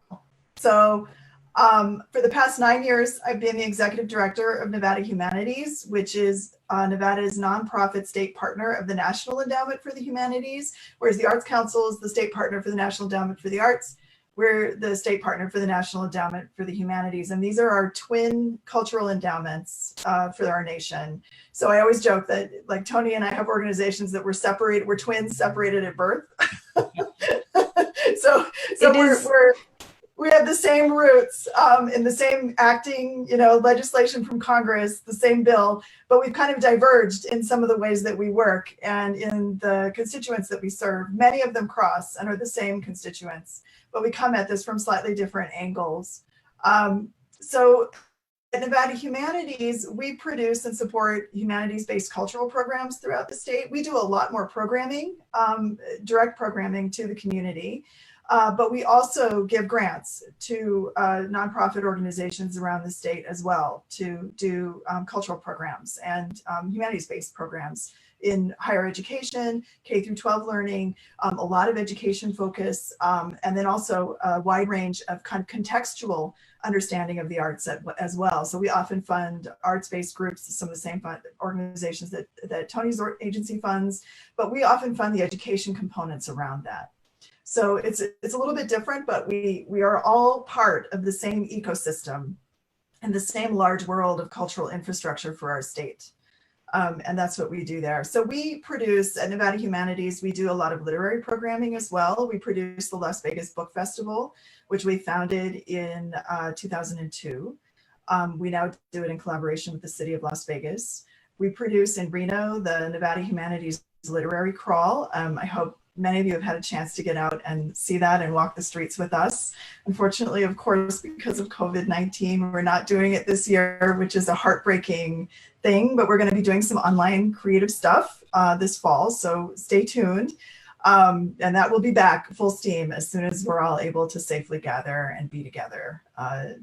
G: So for the past 9 years, I've been the executive director of Nevada Humanities, which is Nevada's nonprofit state partner of the National Endowment for the Humanities, whereas the Arts Council is the state partner for the National Endowment for the Arts. We're the state partner for the National Endowment for the Humanities. And these are our twin cultural endowments for our nation. So I always joke that, like, Tony and I have organizations that we're twins separated at birth. so we have the same roots in the same acting, legislation from Congress, the same bill, but we've kind of diverged in some of the ways that we work and in the constituents that we serve. Many of them cross and are the same constituents, but we come at this from slightly different angles. So at Nevada Humanities, we produce and support humanities-based cultural programs throughout the state. We do a lot more programming, direct programming to the community. But we also give grants to nonprofit organizations around the state as well to do cultural programs and humanities-based programs in higher education, K through 12 learning, a lot of education focus, and then also a wide range of kind of contextual understanding of the arts as well. So we often fund arts-based groups, some of the same organizations that Tony's agency funds, but we often fund the education components around that. So it's a little bit different, but we are all part of the same ecosystem and the same large world of cultural infrastructure for our state. And that's what we do there. So we produce at Nevada Humanities, we do a lot of literary programming as well. We produce the Las Vegas Book Festival, which we founded in 2002. We now do it in collaboration with the city of Las Vegas. We produce in Reno the Nevada Humanities Literary Crawl. I hope many of you have had a chance to get out and see that and walk the streets with us. Unfortunately, of course, because of COVID-19, we're not doing it this year, which is a heartbreaking thing, but we're going to be doing some online creative stuff this fall, so stay tuned. And that will be back full steam as soon as we're all able to safely gather and be together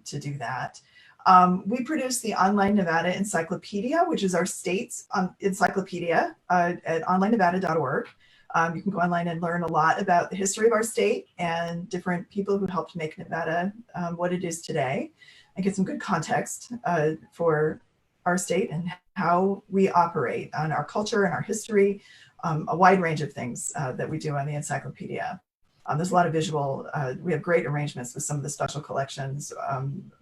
G: to do that. We produce the Online Nevada Encyclopedia, which is our state's encyclopedia at onlinenevada.org. You can go online and learn a lot about the history of our state and different people who helped make Nevada what it is today, and get some good context for our state and how we operate on our culture and our history, a wide range of things that we do on the encyclopedia. There's a lot of visual, we have great arrangements with some of the special collections,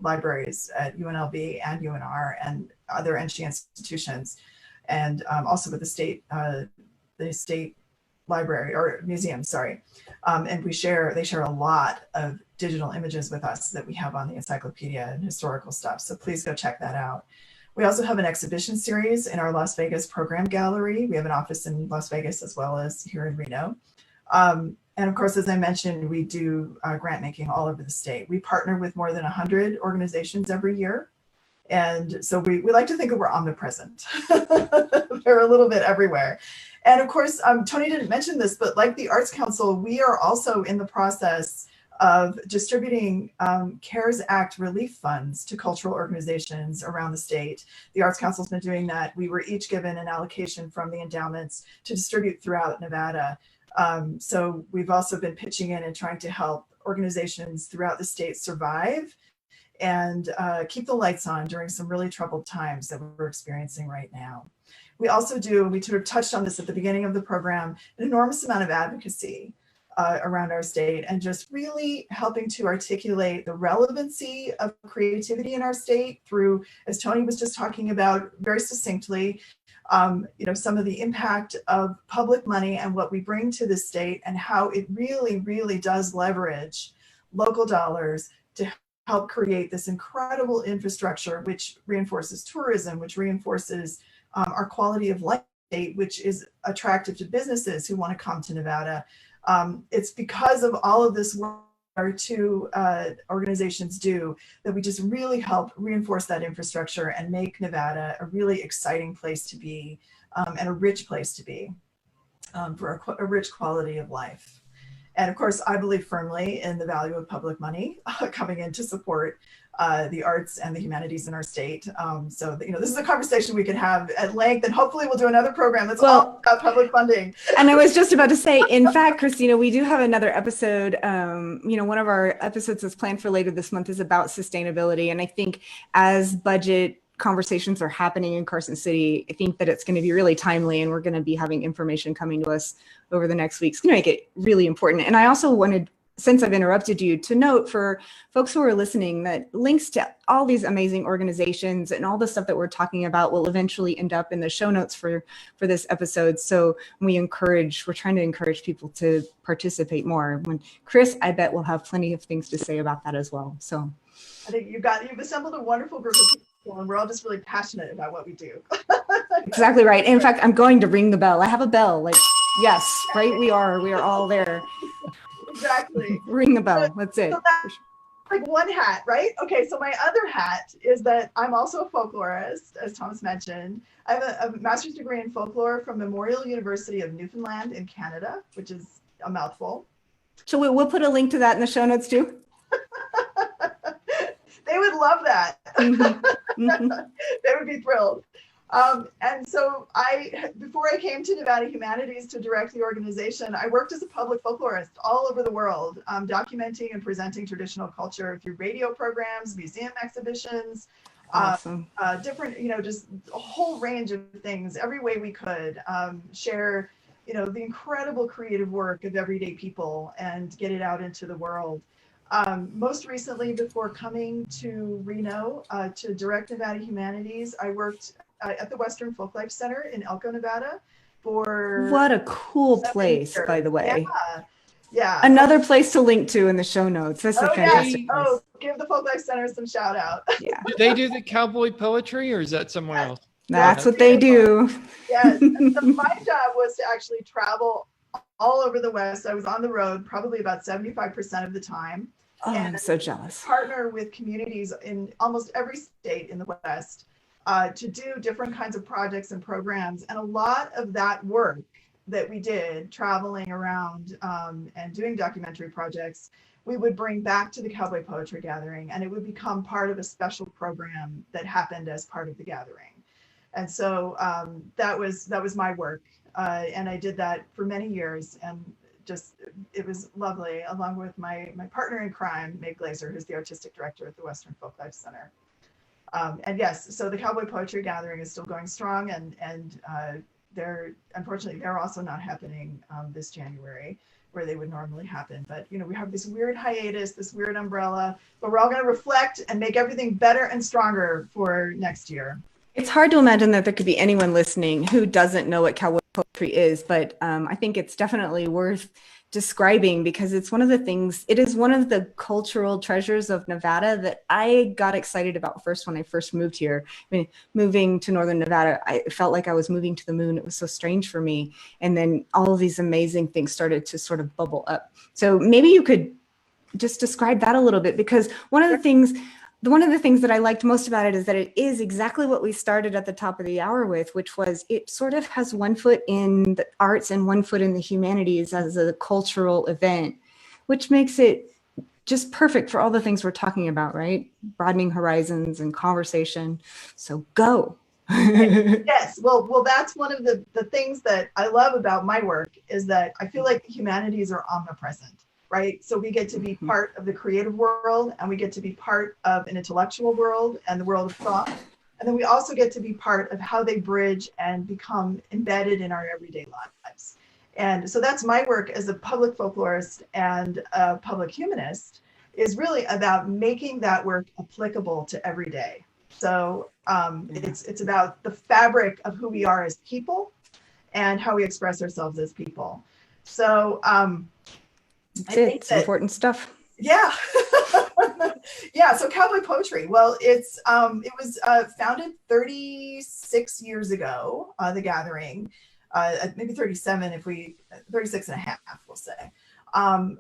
G: libraries at UNLV and UNR and other NC institutions, and also with the state library or museum, sorry. And they share a lot of digital images with us that we have on the encyclopedia and historical stuff. So please go check that out. We also have an exhibition series in our Las Vegas program gallery. We have an office in Las Vegas as well as here in Reno. And of course, as I mentioned, we do grant making all over the state. We partner with more than 100 organizations every year. And so we like to think that we're omnipresent. They're a little bit everywhere. And of course, Tony didn't mention this, but like the Arts Council, we are also in the process of distributing CARES Act relief funds to cultural organizations around the state. The Arts Council's been doing that. We were each given an allocation from the endowments to distribute throughout Nevada. So we've also been pitching in and trying to help organizations throughout the state survive and keep the lights on during some really troubled times that we're experiencing right now. We also do, we sort of touched on this at the beginning of the program, an enormous amount of advocacy around our state and just really helping to articulate the relevancy of creativity in our state through, as Tony was just talking about very succinctly, some of the impact of public money and what we bring to the state and how it really, really does leverage local dollars to help create this incredible infrastructure, which reinforces tourism, which reinforces our quality of life, which is attractive to businesses who want to come to Nevada. It's because of all of this work our two organizations do that we just really help reinforce that infrastructure and make Nevada a really exciting place to be and a rich place to be for a rich quality of life. And of course, I believe firmly in the value of public money coming in to support the arts and the humanities in our state. So, this is a conversation we could have at length, and hopefully we'll do another program that's all about public funding.
A: And I was just about to say, in fact, Christina, we do have another episode. One of our episodes that's planned for later this month is about sustainability. And I think as budget conversations are happening in Carson City, I think that it's going to be really timely, and we're going to be having information coming to us over the next week. It's going to make it really important. And I also wanted, since I've interrupted you, to note for folks who are listening that links to all these amazing organizations and all the stuff that we're talking about will eventually end up in the show notes for this episode. So we're trying to encourage people to participate more. When Chris, I bet, will have plenty of things to say about that as well. So
G: I think you've assembled a wonderful group of people, and we're all just really passionate about what we do.
A: Exactly right. In fact, I'm going to ring the bell. I have a bell. Yes, right. We are all there.
G: Exactly.
A: Ring the bell. That's it.
G: So that's like one hat, right? Okay, so my other hat is that I'm also a folklorist, as Thomas mentioned. I have a master's degree in folklore from Memorial University of Newfoundland in Canada, which is a mouthful.
A: So we'll put a link to that in the show notes too.
G: They would love that.
A: Mm-hmm. Mm-hmm.
G: They would be thrilled. And so before I came to Nevada Humanities to direct the organization, I worked as a public folklorist all over the world, documenting and presenting traditional culture through radio programs, museum exhibitions,
A: awesome.
G: Different, just a whole range of things, every way we could share, the incredible creative work of everyday people and get it out into the world. Most recently, before coming to Reno to direct Nevada Humanities, I worked at the Western Folklife Center in Elko, Nevada for
A: what a cool place,
G: years.
A: by the way.
G: Yeah.
A: Another place to link to in the show notes. That's a fantastic place.
G: Oh, give the Folklife Center some shout out.
A: Yeah.
B: Do they do the Cowboy Poetry, or is that somewhere else?
A: That's what they do.
G: Yes. And so my job was to actually travel all over the West. I was on the road probably about 75% of the time.
A: Oh, I'm so jealous.
G: Partner with communities in almost every state in the West to do different kinds of projects and programs. And a lot of that work that we did traveling around and doing documentary projects, we would bring back to the Cowboy Poetry Gathering, and it would become part of a special program that happened as part of the gathering. And so that was my work and I did that for many years, and just it was lovely, along with my partner in crime, Meg Glazer, who's the artistic director at the Western Folklife Center. And yes, so the Cowboy Poetry Gathering is still going strong, and unfortunately they're also not happening this January, where they would normally happen. But you know, we have this weird hiatus, this weird umbrella, but we're all going to reflect and make everything better and stronger for next year.
A: It's hard to imagine that there could be anyone listening who doesn't know what cowboy poetry is, but I think it's definitely worth describing, because it's one of the things, it is one of the cultural treasures of Nevada that I got excited about first when I first moved here. I mean, moving to Northern Nevada, I felt like I was moving to the moon. It was so strange for me. And then all of these amazing things started to sort of bubble up. So maybe you could just describe that a little bit, because one of the things that I liked most about it is that it is exactly what we started at the top of the hour with, which was it sort of has one foot in the arts and one foot in the humanities as a cultural event, which makes it just perfect for all the things we're talking about, right? Broadening horizons and conversation. So go.
G: Yes, well, that's one of the things that I love about my work, is that I feel like the humanities are omnipresent. Right? So we get to be part of the creative world, and we get to be part of an intellectual world and the world of thought. And then we also get to be part of how they bridge and become embedded in our everyday lives. And so that's my work as a public folklorist and a public humanist, is really about making that work applicable to every day. So it's about the fabric of who we are as people and how we express ourselves as people. So
A: it's important stuff.
G: Yeah. Yeah. So Cowboy Poetry. Well, it was founded 36 years ago, the gathering, maybe 37 36 and a half, we'll say.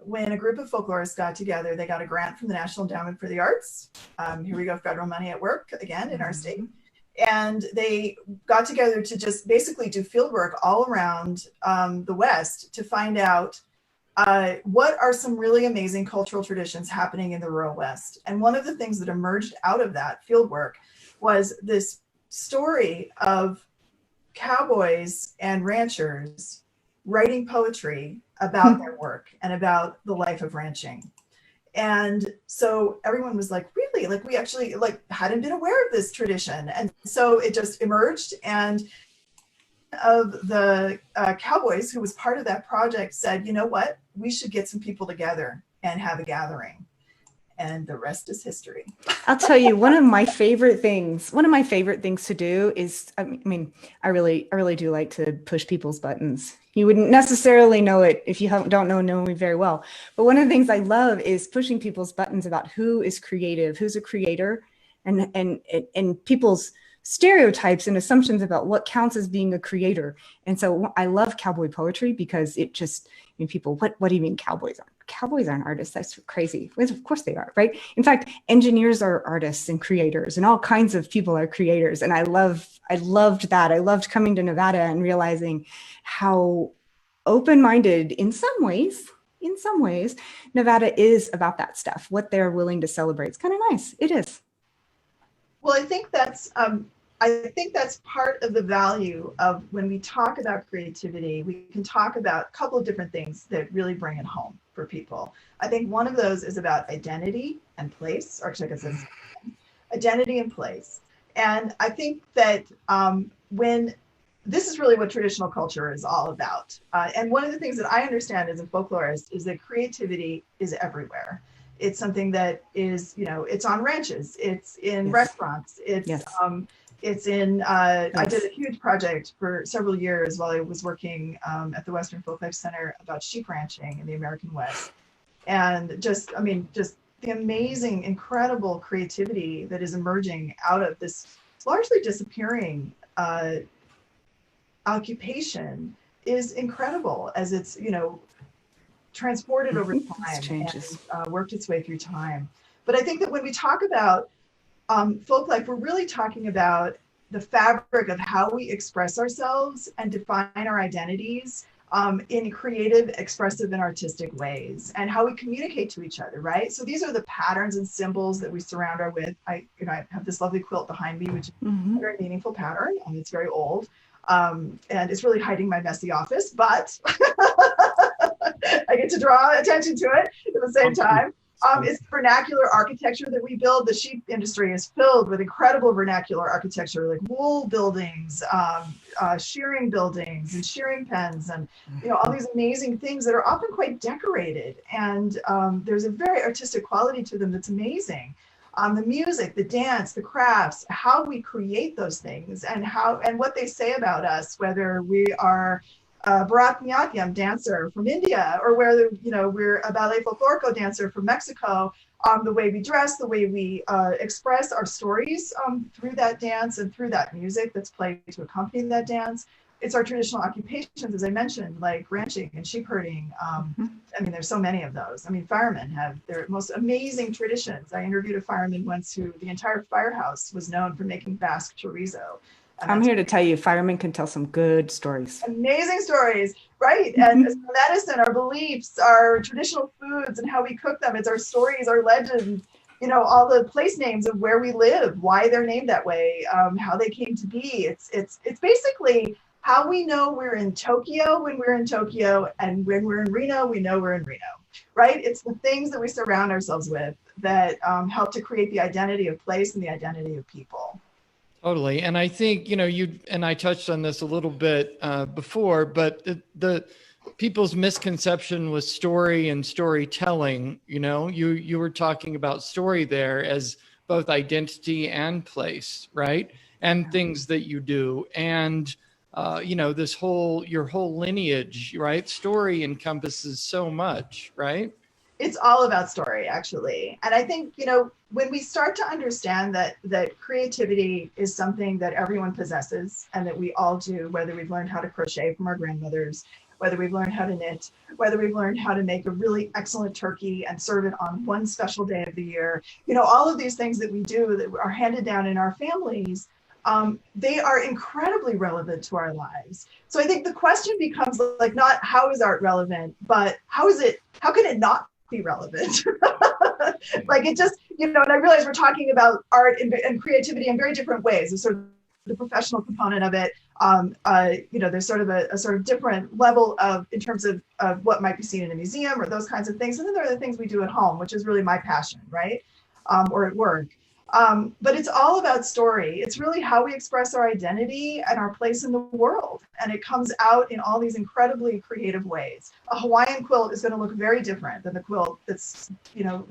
G: When a group of folklorists got together, they got a grant from the National Endowment for the Arts. Here we go, federal money at work again in our state. And they got together to just basically do field work all around the West to find out what are some really amazing cultural traditions happening in the rural West. And one of the things that emerged out of that field work was this story of cowboys and ranchers writing poetry about their work and about the life of ranching. And so everyone was like, really? Like, we actually hadn't been aware of this tradition. And so it just emerged, and of the cowboys who was part of that project said, you know what, we should get some people together and have a gathering, and the rest is history.
A: I'll tell you, one of my favorite things to do is, I mean, I really do like to push people's buttons. You wouldn't necessarily know it if you don't know me very well, but one of the things I love is pushing people's buttons about who is creative, who's a creator, and people's stereotypes and assumptions about what counts as being a creator. And so I love cowboy poetry because it just, I mean, people, what do you mean cowboys aren't? Cowboys aren't artists. That's crazy. Of course they are, right? In fact, engineers are artists and creators, and all kinds of people are creators. And I loved that. I loved coming to Nevada and realizing how open-minded in some ways, Nevada is about that stuff, what they're willing to celebrate. It's kind of nice. It is.
G: Well, I think that's part of the value of when we talk about creativity. We can talk about a couple of different things that really bring it home for people. I think one of those is about identity and place, or actually I guess it's identity and place. And I think that when this is really what traditional culture is all about. And one of the things that I understand as a folklorist is that creativity is everywhere. It's something that is, it's on ranches, it's in restaurants, it's in, I did a huge project for several years while I was working at the Western Folklife Center about sheep ranching in the American West. And just the amazing, incredible creativity that is emerging out of this largely disappearing occupation is incredible, as it's, transported over time and worked its way through time. But I think that when we talk about folklife, we're really talking about the fabric of how we express ourselves and define our identities in creative, expressive, and artistic ways, and how we communicate to each other, right? So these are the patterns and symbols that we surround our with. I have this lovely quilt behind me, which is a very meaningful pattern, and it's very old. And it's really hiding my messy office, but I get to draw attention to it at the same time. It's vernacular architecture that we build. The sheep industry is filled with incredible vernacular architecture, like wool buildings, shearing buildings, and shearing pens, and all these amazing things that are often quite decorated. And there's a very artistic quality to them that's amazing. The music, the dance, the crafts, how we create those things, and what they say about us, whether we are Bharatanatyam dancer from India, or whether we're a ballet folklorico dancer from Mexico. The way we dress, the way we express our stories through that dance and through that music that's played to accompany that dance. It's our traditional occupations, as I mentioned, like ranching and sheep herding. There's so many of those. Firemen have their most amazing traditions. I interviewed a fireman once who the entire firehouse was known for making Basque chorizo.
A: I'm here to tell you, firemen can tell some good stories.
G: Amazing stories, right? And medicine, our beliefs, our traditional foods, and how we cook them. It's our stories, our legends, all the place names of where we live, why they're named that way, how they came to be. It's basically how we know we're in Tokyo when we're in Tokyo, and when we're in Reno, we know we're in Reno, right? It's the things that we surround ourselves with that help to create the identity of place and the identity of people.
B: Totally. And I think, you and I touched on this a little bit before, but the people's misconception with story and storytelling, you were talking about story there as both identity and place, right? And things that you do. And, your whole lineage, right? Story encompasses so much, right?
G: It's all about story, actually. And I think, when we start to understand that creativity is something that everyone possesses and that we all do, whether we've learned how to crochet from our grandmothers, whether we've learned how to knit, whether we've learned how to make a really excellent turkey and serve it on one special day of the year, all of these things that we do that are handed down in our families, they are incredibly relevant to our lives. So I think the question becomes like, not how is art relevant, but how can it not be relevant? Like it just, and I realize we're talking about art and creativity in very different ways. There's sort of the professional component of it. There's sort of a sort of different level in terms of what might be seen in a museum or those kinds of things. And then there are the things we do at home, which is really my passion, right? Or at work. But it's all about story. It's really how we express our identity and our place in the world. And it comes out in all these incredibly creative ways. A Hawaiian quilt is going to look very different than the quilt that's,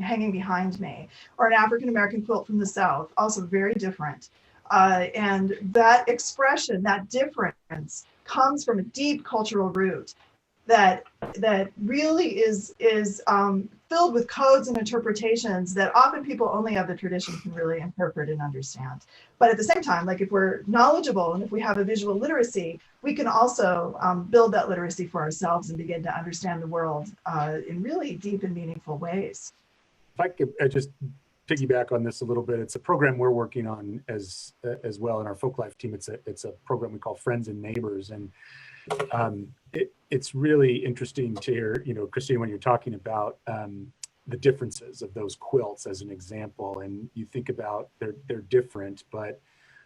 G: hanging behind me. Or an African-American quilt from the South, also very different. And that expression, that difference, comes from a deep cultural root that really is filled with codes and interpretations that often people only of the tradition can really interpret and understand. But at the same time, like if we're knowledgeable and if we have a visual literacy, we can also build that literacy for ourselves and begin to understand the world in really deep and meaningful ways.
F: If I could just piggyback on this a little bit, it's a program we're working on as well in our Folklife team. It's a program we call Friends and Neighbors, and it's really interesting to hear, Christine, when you're talking about the differences of those quilts as an example, and you think about they're different, but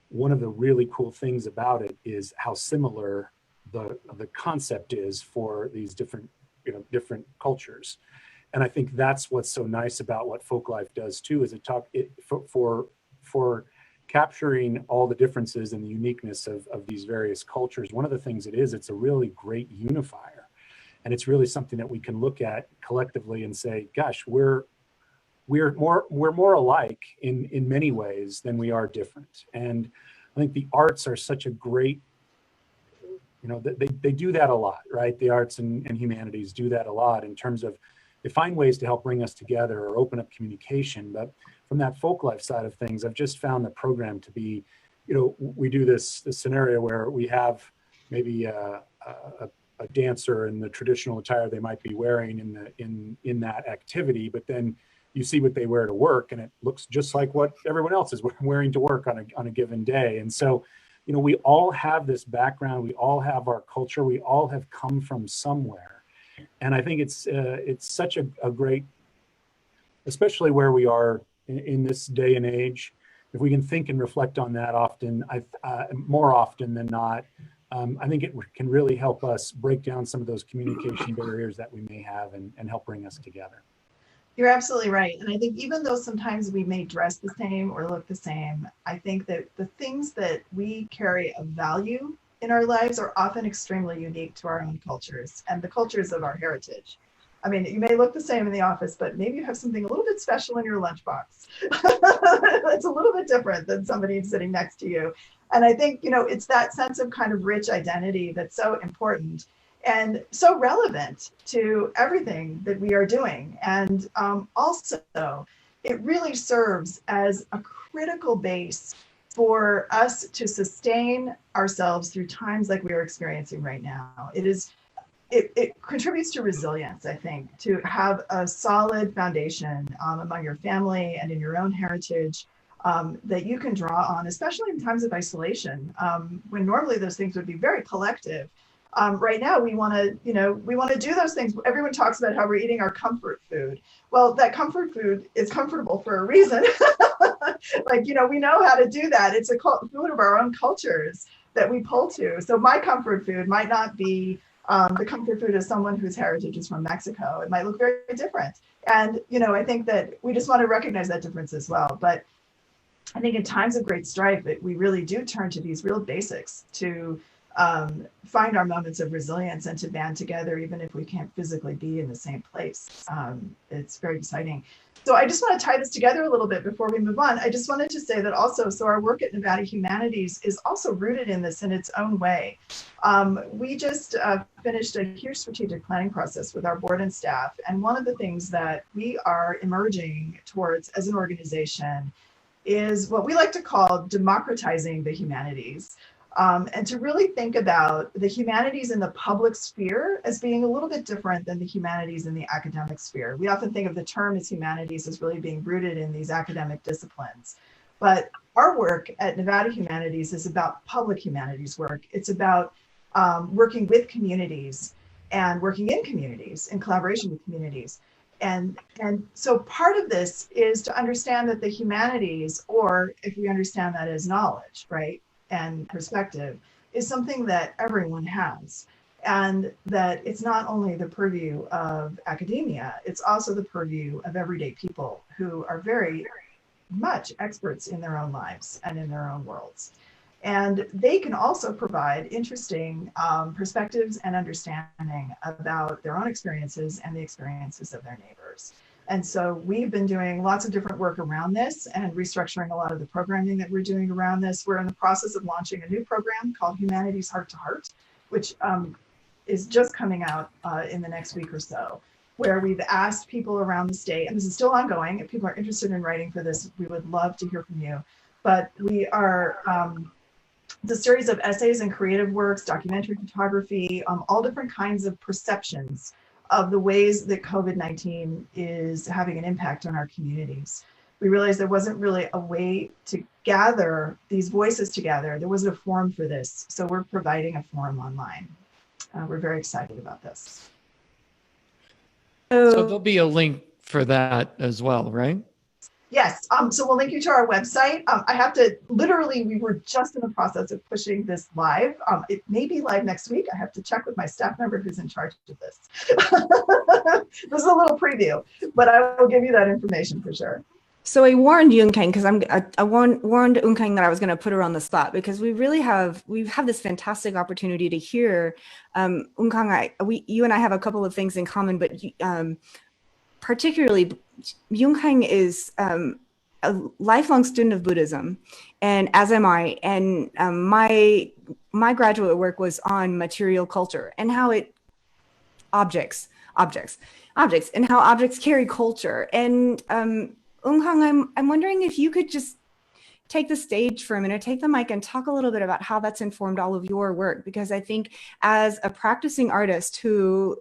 F: one of the really cool things about it is how similar the concept is for these different cultures. And I think that's what's so nice about what Folklife does too, is for capturing all the differences and the uniqueness of these various cultures. One of the things it's a really great unifier. And it's really something that we can look at collectively and say, gosh, we're more alike in many ways than we are different. And I think the arts are such a great, they do that a lot, right? The arts and humanities do that a lot in terms of they find ways to help bring us together or open up communication. But from that Folklife side of things, I've just found the program to be, we do this scenario where we have maybe a dancer in the traditional attire they might be wearing in that activity, but then you see what they wear to work and it looks just like what everyone else is wearing to work on a given day. And so, we all have this background, we all have our culture, we all have come from somewhere. And I think it's such a great, especially where we are in this day and age, if we can think and reflect on that often, more often than not, I think it can really help us break down some of those communication barriers that we may have and help bring us together.
G: You're absolutely right. And I think even though sometimes we may dress the same or look the same, I think that the things that we carry of value in our lives are often extremely unique to our own cultures and the cultures of our heritage. I mean, you may look the same in the office, but maybe you have something a little bit special in your lunchbox. That's a little bit different than somebody sitting next to you. And I think, it's that sense of kind of rich identity that's so important and so relevant to everything that we are doing. And also, it really serves as a critical base for us to sustain ourselves through times like we are experiencing right now. It contributes to resilience, I think, to have a solid foundation among your family and in your own heritage that you can draw on, especially in times of isolation, when normally those things would be very collective. Right now, we want to do those things. Everyone talks about how we're eating our comfort food. Well, that comfort food is comfortable for a reason. We know how to do that. It's a food of our own cultures that we pull to. So my comfort food might not be the comfort food of someone whose heritage is from Mexico. It might look very different. And, I think that we just want to recognize that difference as well. But I think in times of great strife, we really do turn to these real basics to find our moments of resilience and to band together, even if we can't physically be in the same place. It's very exciting. So I just want to tie this together a little bit before we move on. I just wanted to say that also, so our work at Nevada Humanities is also rooted in this in its own way. We just finished a huge strategic planning process with our board and staff. And one of the things that we are emerging towards as an organization is what we like to call democratizing the humanities. And to really think about the humanities in the public sphere as being a little bit different than the humanities in the academic sphere. We often think of the term as humanities as really being rooted in these academic disciplines. But our work at Nevada Humanities is about public humanities work. It's about working with communities and working in communities, in collaboration with communities. And so part of this is to understand that the humanities, or if we understand that as knowledge, right, and perspective, is something that everyone has. And that it's not only the purview of academia, it's also the purview of everyday people who are very much experts in their own lives and in their own worlds. And they can also provide interesting perspectives and understanding about their own experiences and the experiences of their neighbors. And so we've been doing lots of different work around this and restructuring a lot of the programming that we're doing around this. We're in the process of launching a new program called Humanities Heart to Heart, which is just coming out in the next week or so, where we've asked people around the state, and this is still ongoing. If people are interested in writing for this, we would love to hear from you. But we are the series of essays and creative works, documentary photography, all different kinds of perceptions of the ways that COVID-19 is having an impact on our communities. We realized there wasn't really a way to gather these voices together. There wasn't a forum for this. So we're providing a forum online. We're very excited about this.
B: So there'll be a link for that as well, right?
G: Yes, so we'll link you to our website. I have to, literally, we were just in the process of pushing this live. It may be live next week. I have to check with my staff member who's in charge of this. This is a little preview, but I will give you that information for sure.
A: So I warned Yungkang because I warned Yungkang that I was going to put her on the spot because we've had this fantastic opportunity to hear Yungkang. You and I have a couple of things in common, but particularly Yungkang is a lifelong student of Buddhism, and as am I. And my graduate work was on material culture and how objects, and how objects carry culture. And Yungkang, I'm wondering if you could just take the stage for a minute, take the mic and talk a little bit about how that's informed all of your work, because I think as a practicing artist who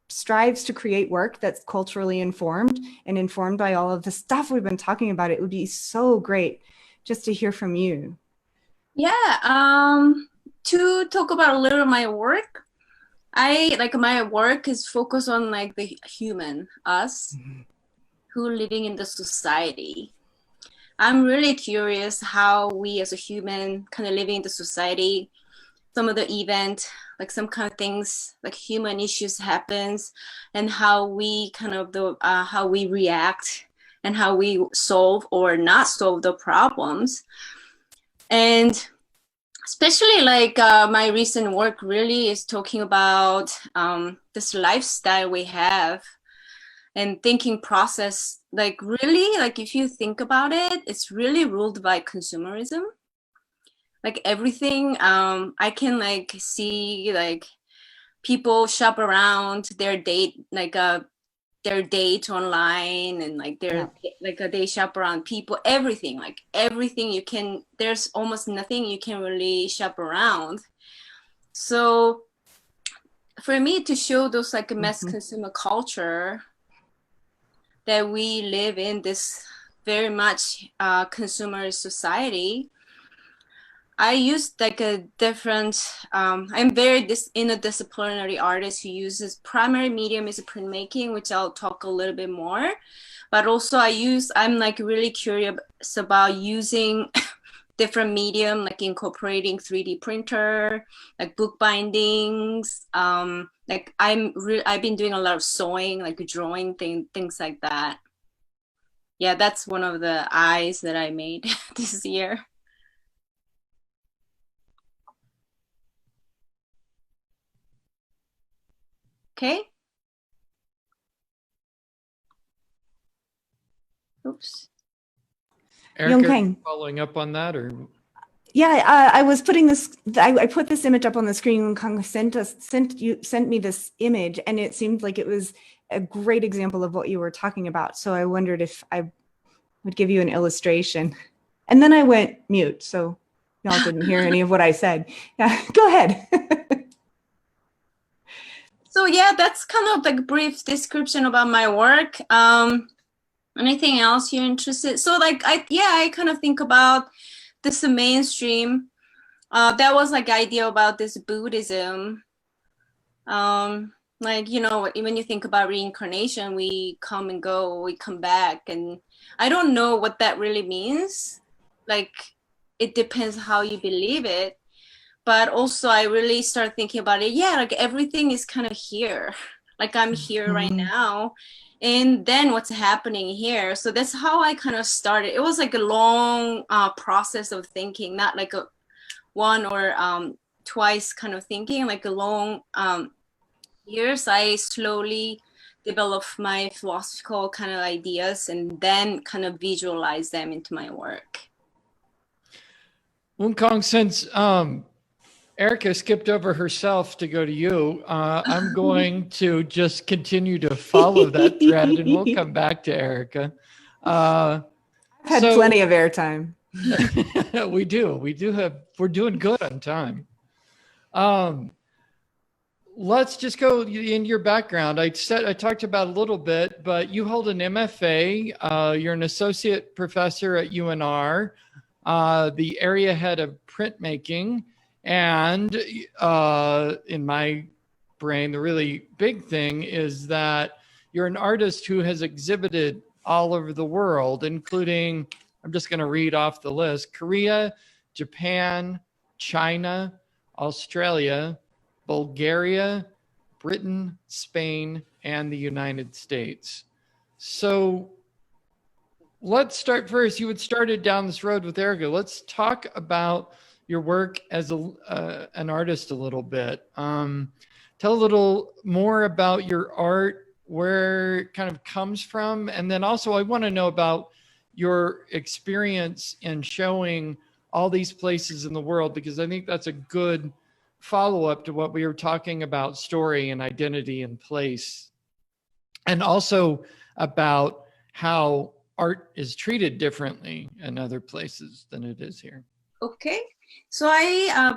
A: strives to create work that's culturally informed and informed by all of the stuff we've been talking about, it would be so great just to hear from you.
D: Yeah, to talk about a little of my work, my work is focused on like the human, us, who living in the society. I'm really curious how we as a human kind of living in the society, some of the event, like some kind of things, like human issues happens, and how we kind of how we react and how we solve or not solve the problems. And especially like my recent work really is talking about this lifestyle we have and thinking process. Like really, like if you think about it, it's really ruled by consumerism. Like everything, I can like see like people shop around their date, like their date online, and like their like they shop around people, everything, like everything you can, there's almost nothing you can really shop around. So for me to show those like a mass consumer culture that we live in, this very much consumer society, I used like a different, I'm very interdisciplinary artist who uses primary medium is printmaking, which I'll talk a little bit more. But also I'm like really curious about using different medium, like incorporating 3D printer, like book bindings. Like I've been doing a lot of sewing, like drawing things like that. Yeah, that's one of the eyes that I made this year. Okay. Oops.
B: Erica, following up on that, or?
A: Yeah, I was putting this. I put this image up on the screen when Kang sent me this image, and it seemed like it was a great example of what you were talking about. So I wondered if I would give you an illustration, and then I went mute, so y'all didn't hear any of what I said. Yeah, go ahead.
D: So yeah, that's kind of like a brief description about my work. Anything else you're interested? So like I kind of think about this mainstream. That was like idea about this Buddhism. Like, you know, when you think about reincarnation, we come and go, we come back, and I don't know what that really means. Like, it depends how you believe it. But also I really start thinking about it. Yeah, like everything is kind of here. Like I'm here right now. And then what's happening here? So that's how I kind of started. It was like a long process of thinking, not like a one or twice kind of thinking, like a long years. I slowly developed my philosophical kind of ideas and then kind of visualize them into my work.
B: Woon Kong, since Erica skipped over herself to go to you, I'm going to just continue to follow that thread, and we'll come back to Erica.
A: I've had plenty of airtime.
B: We're doing good on time. Let's just go in your background. I talked about a little bit, but you hold an MFA. You're an associate professor at UNR, the area head of printmaking. And in my brain, the really big thing is that you're an artist who has exhibited all over the world, including, I'm just going to read off the list: Korea, Japan, China, Australia, Bulgaria, Britain, Spain, and the United States. So let's start first. You had started down this road with Erica. Let's talk about your work as an artist a little bit. Tell a little more about your art, where it kind of comes from. And then also I want to know about your experience in showing all these places in the world, because I think that's a good follow-up to what we were talking about, story and identity and place. And also about how art is treated differently in other places than it is here.
D: Okay. So I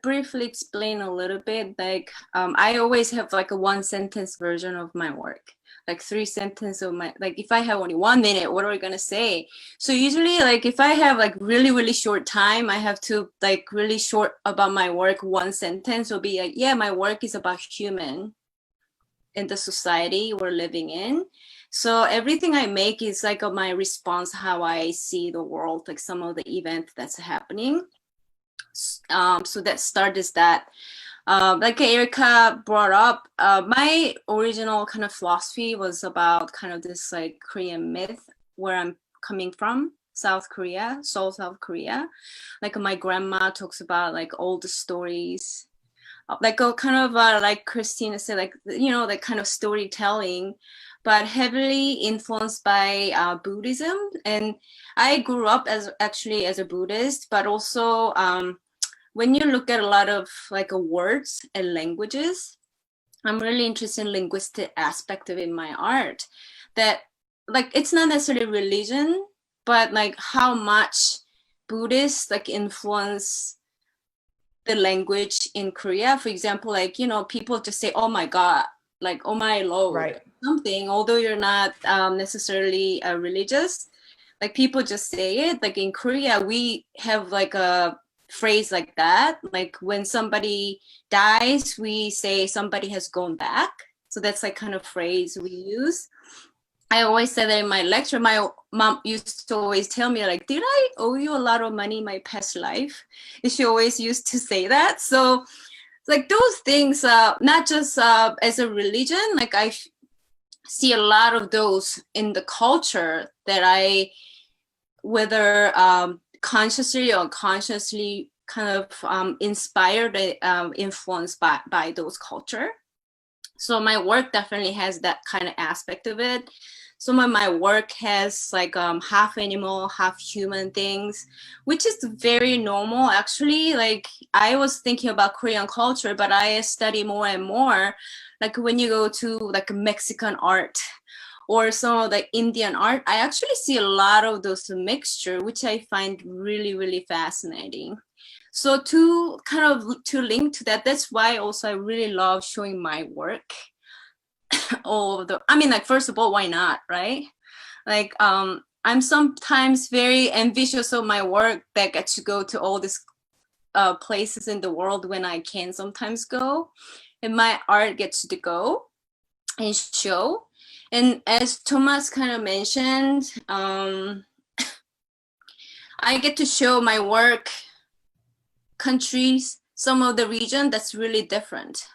D: briefly explain a little bit, like I always have like a one sentence version of my work, like 3 sentences of my, like if I have only 1 minute, what are we gonna say? So usually like if I have like really short time, I have to like really short about my work. 1 sentence will be like, yeah, my work is about human in the society we're living in. So everything I make is like my response, how I see the world, like some of the event that's happening. So that started that. Like Erica brought up, my original kind of philosophy was about kind of this like Korean myth where I'm coming from, South Korea, Seoul, South Korea. Like my grandma talks about like all the stories, like a kind of like Christina said, like, you know, like kind of storytelling, but heavily influenced by Buddhism. And I grew up as a Buddhist, but also when you look at a lot of like words and languages, I'm really interested in linguistic aspect of it in my art. That like it's not necessarily religion, but like how much Buddhists like influence the language in Korea. For example, like, you know, people just say, "Oh my God," like "Oh my Lord,"
A: Right.
D: something. Although you're not necessarily religious, like people just say it. Like in Korea, we have like a phrase like that. Like when somebody dies, we say somebody has gone back. So that's like kind of phrase we use. I always say that in my lecture. My mom used to always tell me like, did I owe you a lot of money in my past life? And she always used to say that. So like those things, not just as a religion, like I see a lot of those in the culture that I, whether consciously or unconsciously, kind of inspired, influenced by those culture. So my work definitely has that kind of aspect of it. Some of my work has like half animal, half human things, which is very normal actually. Like I was thinking about Korean culture, but I study more and more. Like when you go to like Mexican art or some of the Indian art, I actually see a lot of those mixture, which I find really, really fascinating. So to kind of to link to that, that's why also I really love showing my work. All of the, I mean, like first of all, why not, right? Like I'm sometimes very ambitious of my work that get to go to all these places in the world when I can sometimes go, and my art gets to go and show. And as Thomas kind of mentioned, I get to show my work countries, some of the region that's really different.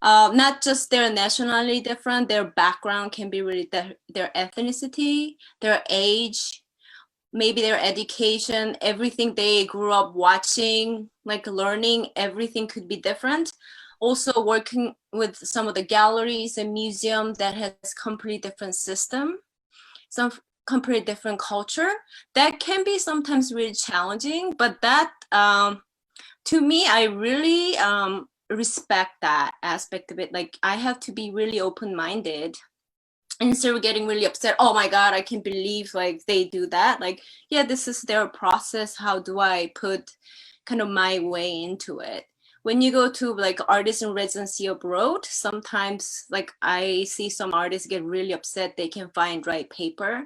D: Not just their nationality different, their background can be really their ethnicity, their age, maybe their education, everything they grew up watching, like learning, everything could be different. Also working with some of the galleries and museums that has completely different system, some completely different culture, that can be sometimes really challenging, but that to me, I really respect that aspect of it. Like I have to be really open-minded instead of getting really upset. Oh my God, I can't believe like they do that. Like, yeah, this is their process. How do I put kind of my way into it? When you go to like artist in residency abroad, sometimes like I see some artists get really upset they can't find right paper.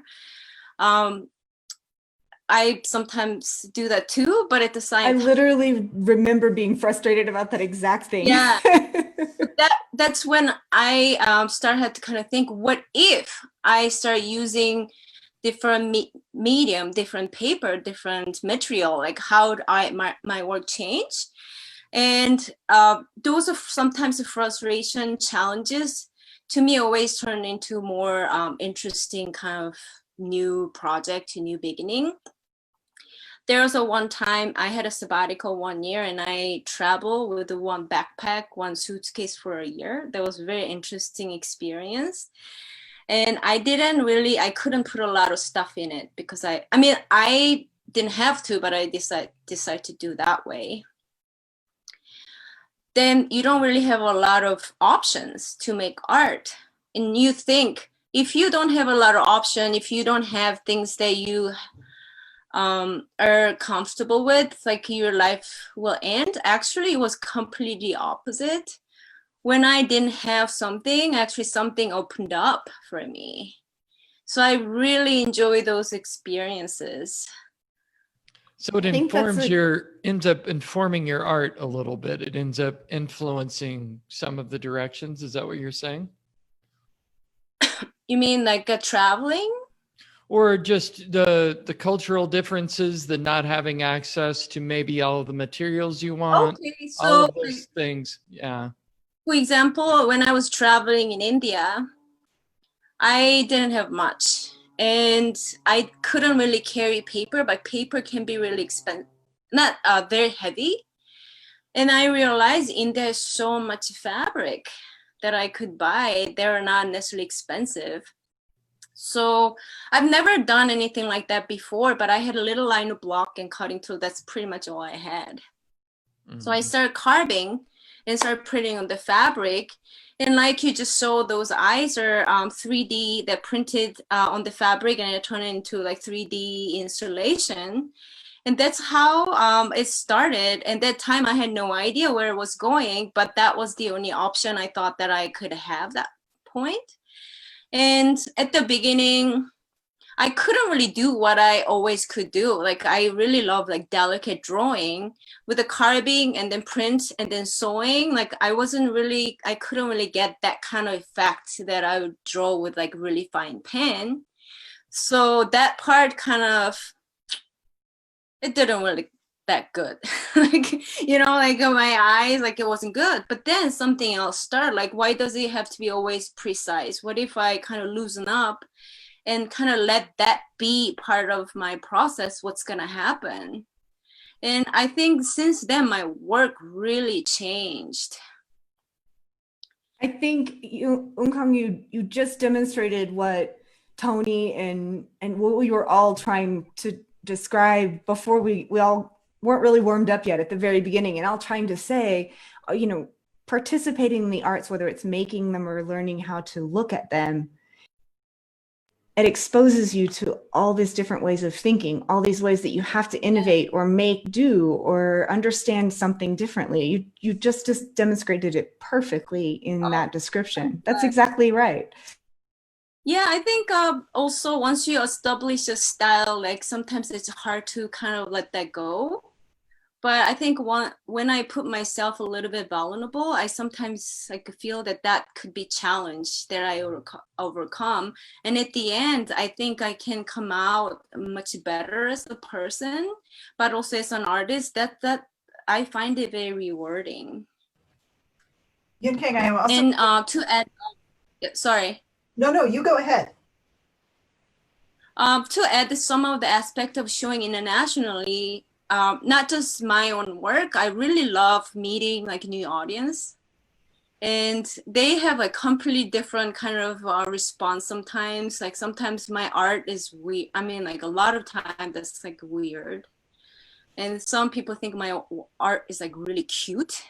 D: I sometimes do that too, but at the same
A: I
D: time,
A: literally remember being frustrated about that exact thing.
D: yeah, that's when I started to kind of think, what if I start using different medium, different paper, different material? Like how do my work change? And those are sometimes the frustration challenges to me always turn into more interesting kind of new project, new beginning. There was a one time I had a sabbatical 1 year and I traveled with one backpack, one suitcase for a year. That was a very interesting experience. And I couldn't put a lot of stuff in it because I mean, I didn't have to, but I decided to do that way. Then you don't really have a lot of options to make art. And you think if you don't have a lot of option, if you don't have things that you are comfortable with, like your life will end. Actually, it was completely opposite. When I didn't have something, actually something opened up for me. So I really enjoy those experiences.
B: So it ends up informing your art a little bit. It ends up influencing some of the directions. Is that what you're saying?
D: You mean like traveling?
B: Or just the cultural differences, the not having access to maybe all of the materials you want,
D: Okay,
B: all
D: so
B: of those things. Yeah.
D: for example, when I was traveling in India, I didn't have much and I couldn't really carry paper, but paper can be really expensive, not very heavy. And I realized India is so much fabric that I could buy. They're not necessarily expensive. So I've never done anything like that before, but I had a little lino block and cutting tool. That's pretty much all I had. So I started carving and started printing on the fabric. And like you just saw, those eyes are 3D. They're printed on the fabric and I turn it into like 3D installation. And that's how it started. And that time I had no idea where it was going, but that was the only option I thought that I could have that point. And at the beginning, I couldn't really do what I always could do. Like I really love like delicate drawing with the carving and then print and then sewing. Like I couldn't really get that kind of effect that I would draw with like really fine pen. So that part kind of, it didn't really that good. Like, like my eyes, like it wasn't good. But then something else started. Like, why does it have to be always precise? What if I kind of loosen up and kind of let that be part of my process? What's gonna happen? And I think since then my work really changed.
A: I think you just demonstrated what Tony and what we were all trying to describe before we all weren't really warmed up yet at the very beginning, and all trying to say, participating in the arts, whether it's making them or learning how to look at them, it exposes you to all these different ways of thinking, all these ways that you have to innovate or make do or understand something differently. You just demonstrated it perfectly in that description. That's exactly right.
D: Yeah, I think also once you establish a style, like sometimes it's hard to kind of let that go. But I think when I put myself a little bit vulnerable, I sometimes like feel that could be challenge that I overcome. And at the end, I think I can come out much better as a person, but also as an artist. That I find it very rewarding.
G: Yun-Kang, I am also.
D: And to add, sorry.
G: No, you go ahead.
D: To add some of the aspect of showing internationally. Not just my own work, I really love meeting like new audience, and they have a completely different kind of response sometimes. Like sometimes my art is weird. I mean, like a lot of time that's like weird, and some people think my art is like really cute.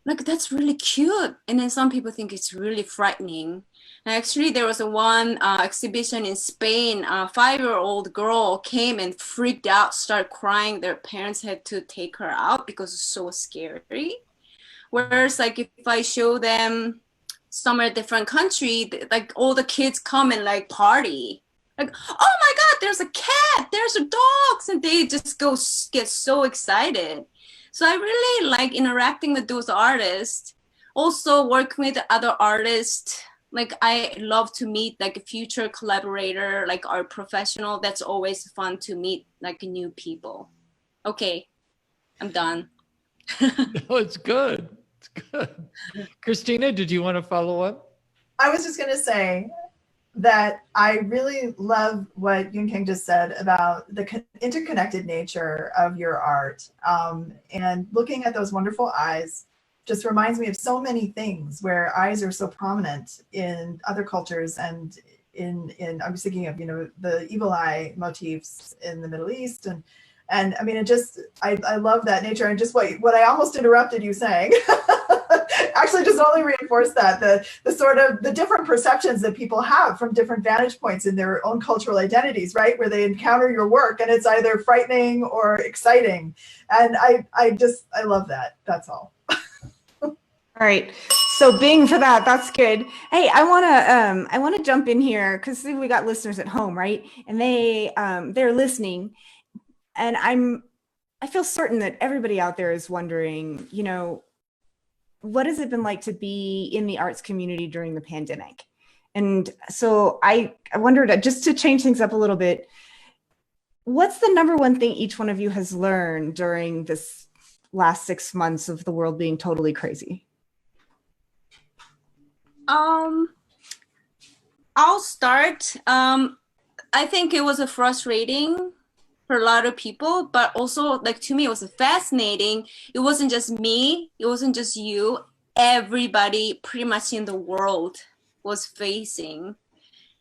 D: Like that's really cute, and then some people think it's really frightening. And actually, there was one exhibition in Spain. A 5-year-old girl came and freaked out, started crying. Their parents had to take her out because it's so scary. Whereas, like if I show them somewhere different country, like all the kids come and like party. Like, oh my God, there's a cat, there's a dogs, and they just get so excited. So I really like interacting with those artists. Also working with other artists. Like I love to meet like a future collaborator, like art professional. That's always fun to meet like new people. Okay, I'm done.
B: No, it's good. It's good. Christina, did you want to follow up?
G: I was just going to say that I really love what Yun-Kang just said about the interconnected nature of your art. And looking at those wonderful eyes just reminds me of so many things where eyes are so prominent in other cultures, and in I was thinking of, the evil eye motifs in the Middle East, and I mean, I love that nature. And just what I almost interrupted you saying actually just only reinforced that the sort of the different perceptions that people have from different vantage points in their own cultural identities, right? Where they encounter your work and it's either frightening or exciting. And I love that. That's all.
A: All right. So Bing for that. That's good. Hey, I want to jump in here because we got listeners at home, right? And they're listening, and I feel certain that everybody out there is wondering, what has it been like to be in the arts community during the pandemic? And so I wondered, just to change things up a little bit, what's the number one thing each one of you has learned during this last 6 months of the world being totally crazy?
D: I'll start. I think it was a frustrating for a lot of people, but also like to me, it was fascinating. It wasn't just me. It wasn't just you. Everybody pretty much in the world was facing.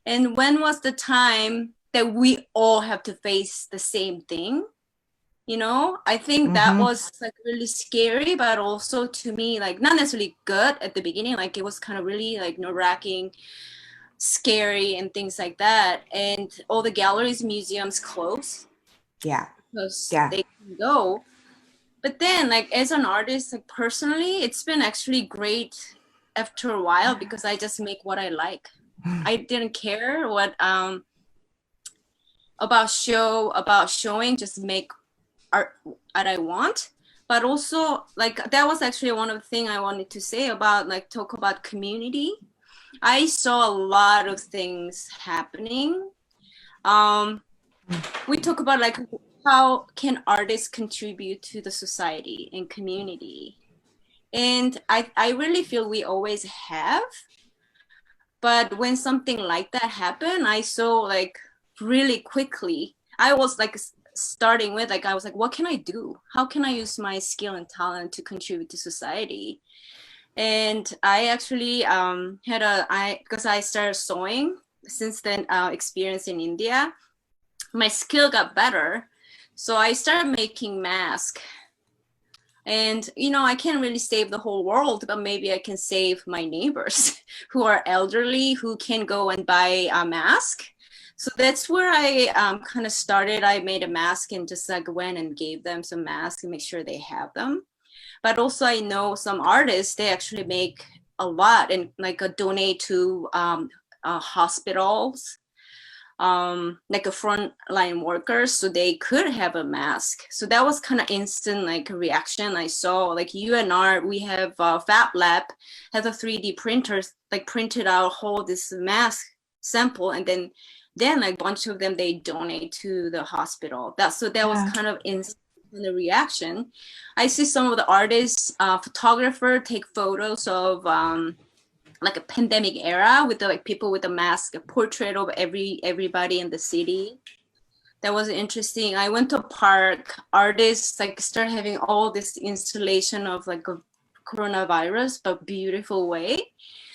D: And when was the time that we all have to face the same thing? You know, I think that was like really scary, but also to me, like not necessarily good at the beginning. Like it was kind of really like nerve-wracking, scary and things like that. And all the galleries, museums close.
A: Yeah.
D: Because
A: Yeah.
D: they can go. But then like as an artist, like personally, it's been actually great after a while because I just make what I like. I didn't care what about showing, just make art that I want. But also like that was actually one of the things I wanted to say about like talk about community. I saw a lot of things happening. We talk about like how can artists contribute to the society and community, and I really feel we always have. But when something like that happened, I saw like really quickly, I was like starting with like, I was like, what can I do? How can I use my skill and talent to contribute to society? And I actually because I started sewing since then, experience in India, my skill got better. So I started making masks. And, you know, I can't really save the whole world, but maybe I can save my neighbors who are elderly, who can go and buy a mask. So that's where I kind of started. I made a mask and just like went and gave them some masks and make sure they have them. But also I know some artists, they actually make a lot and like donate to hospitals, like a frontline workers, so they could have a mask. So that was kind of instant like a reaction. I saw like UNR, we have Fab Lab has a 3D printer, like printed out whole this mask sample, and then like a bunch of them they donate to the hospital. That was kind of instant the reaction. I see some of the artists, photographer take photos of like a pandemic era with the like people with a mask, a portrait of everybody in the city. That was interesting. I went to a park, artists like start having all this installation of like a coronavirus, but beautiful way.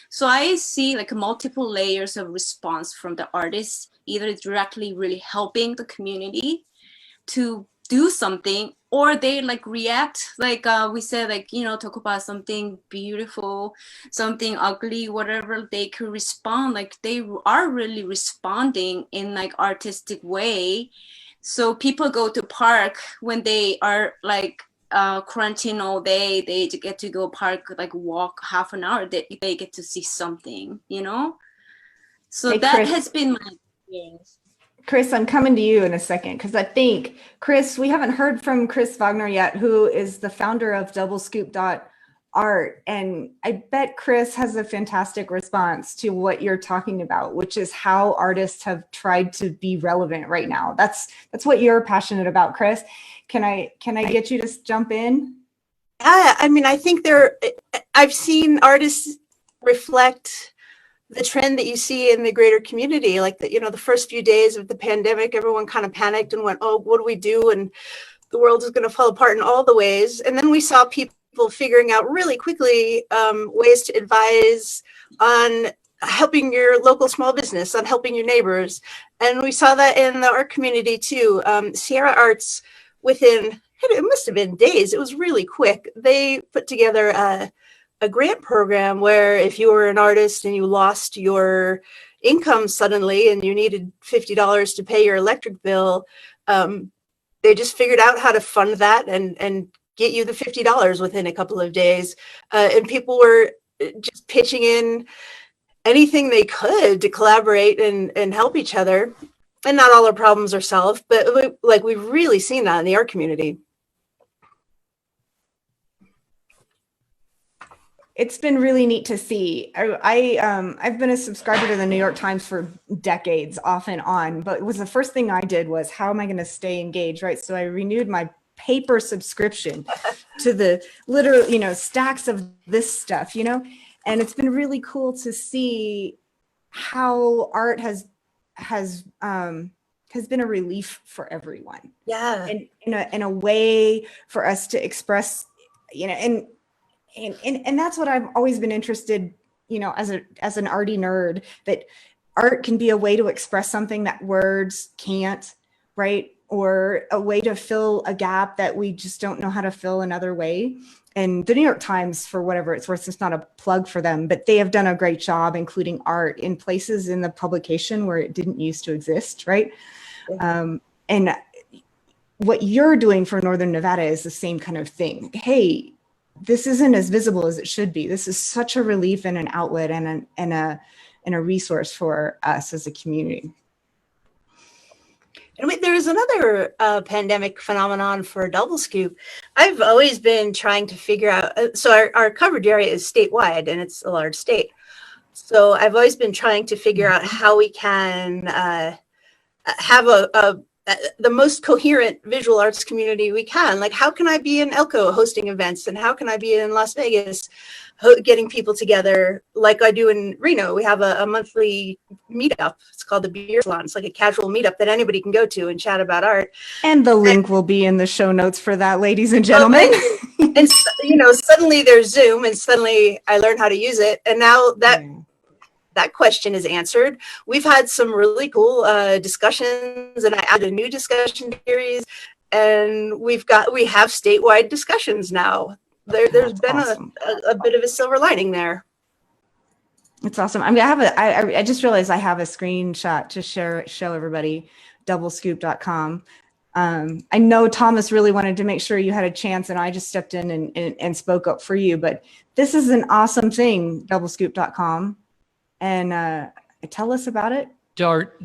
D: So I see like multiple layers of response from the artists, either directly really helping the community to do something, or they like react like we said, like, you know, talk about something beautiful, something ugly, whatever, they could respond, like they are really responding in like artistic way. So people go to park when they are like quarantine all day, they get to go park, like walk half an hour, they get to see something, you know. So
A: Hey,
D: that
A: Chris.
D: has been my experience.
A: Chris, I'm coming to you in a second because I think, Chris, we haven't heard from Chris Wagner yet, who is the founder of doublescoop.art. And I bet Chris has a fantastic response to what you're talking about, which is how artists have tried to be relevant right now. That's what you're passionate about, Chris. Can I get you to jump in?
E: I mean, I think I've seen artists reflect the trend that you see in the greater community, like the first few days of the pandemic, everyone kind of panicked and went, oh, what do we do? And the world is going to fall apart in all the ways. And then we saw people figuring out really quickly ways to advise on helping your local small business, on helping your neighbors. And we saw that in the art community too. Sierra Arts, within, it must have been days, it was really quick. They put together a grant program where if you were an artist and you lost your income suddenly and you needed $50 to pay your electric bill, they just figured out how to fund that and get you the $50 within a couple of days. And people were just pitching in anything they could to collaborate and help each other. And not all our problems are solved, but like we've really seen that in the art community.
A: it's been really neat to see. I've been a subscriber to the New York Times for decades, off and on. But it was the first thing I did was, how am I going to stay engaged, right? So I renewed my paper subscription to the literal, stacks of this stuff, and it's been really cool to see how art has been a relief for everyone.
E: Yeah.
A: And in a way for us to express, and that's what I've always been interested, as an arty nerd, that art can be a way to express something that words can't, right? Or a way to fill a gap that we just don't know how to fill another way. And the New York Times, for whatever it's worth, it's not a plug for them, but they have done a great job including art in places in the publication where it didn't used to exist, right? And what you're doing for Northern Nevada is the same kind of thing. Hey, this isn't as visible as it should be. This is such a relief and an outlet and a resource for us as a community.
E: And there is another pandemic phenomenon for Double Scoop. I've always been trying to figure out, so our coverage area is statewide and it's a large state. So I've always been trying to figure out how we can have the most coherent visual arts community we can. Like, how can I be in Elko hosting events, and how can I be in Las Vegas getting people together like I do in Reno? We have a monthly meetup. It's called the Beer Salon. It's like a casual meetup that anybody can go to and chat about art.
A: And the link will be in the show notes for that, ladies and gentlemen.
E: And suddenly there's Zoom, and suddenly I learned how to use it. And now that question is answered. We've had some really cool discussions, and I added a new discussion series, and we have statewide discussions now. There's been awesome. a bit of a silver lining there.
A: It's awesome. I mean, I just realized I have a screenshot to show everybody, doublescoop.com. I know Thomas really wanted to make sure you had a chance, and I just stepped in and spoke up for you, but this is an awesome thing, doublescoop.com. And tell us about it.
B: Art,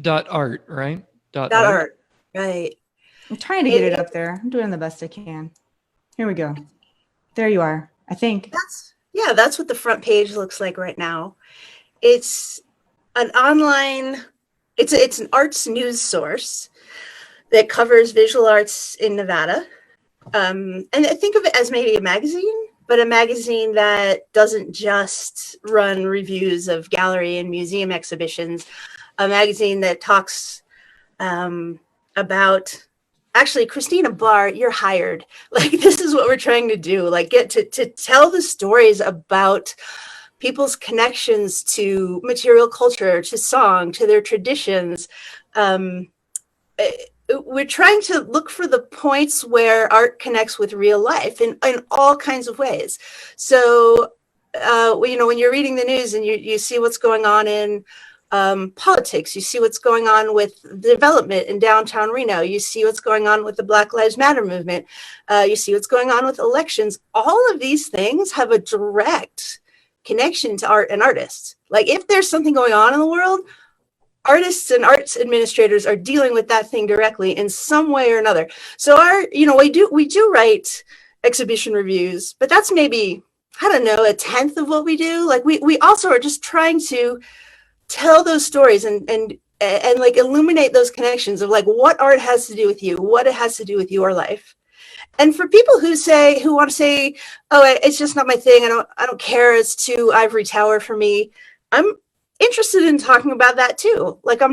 B: right?
E: Art, right.
A: I'm trying to get it up there. I'm doing the best I can. Here we go. There you are, I think.
E: That's what the front page looks like right now. It's an online, it's an arts news source that covers visual arts in Nevada. And I think of it as maybe a magazine, but a magazine that doesn't just run reviews of gallery and museum exhibitions, a magazine that talks about, actually, Christina Barr, you're hired. Like, this is what we're trying to do, like get to tell the stories about people's connections to material culture, to song, to their traditions. We're trying to look for the points where art connects with real life in all kinds of ways. So, when you're reading the news and you see what's going on in politics, you see what's going on with development in downtown Reno, you see what's going on with the Black Lives Matter movement, you see what's going on with elections. All of these things have a direct connection to art and artists. Like, if there's something going on in the world, artists and arts administrators are dealing with that thing directly in some way or another. So we do write exhibition reviews, but that's maybe, I don't know, a tenth of what we do. Like, we also are just trying to tell those stories and like illuminate those connections of like what art has to do with you, what it has to do with your life. And for people who want to say, oh, it's just not my thing, I don't care, it's too ivory tower for me, I'm interested in talking about that too. Like, we're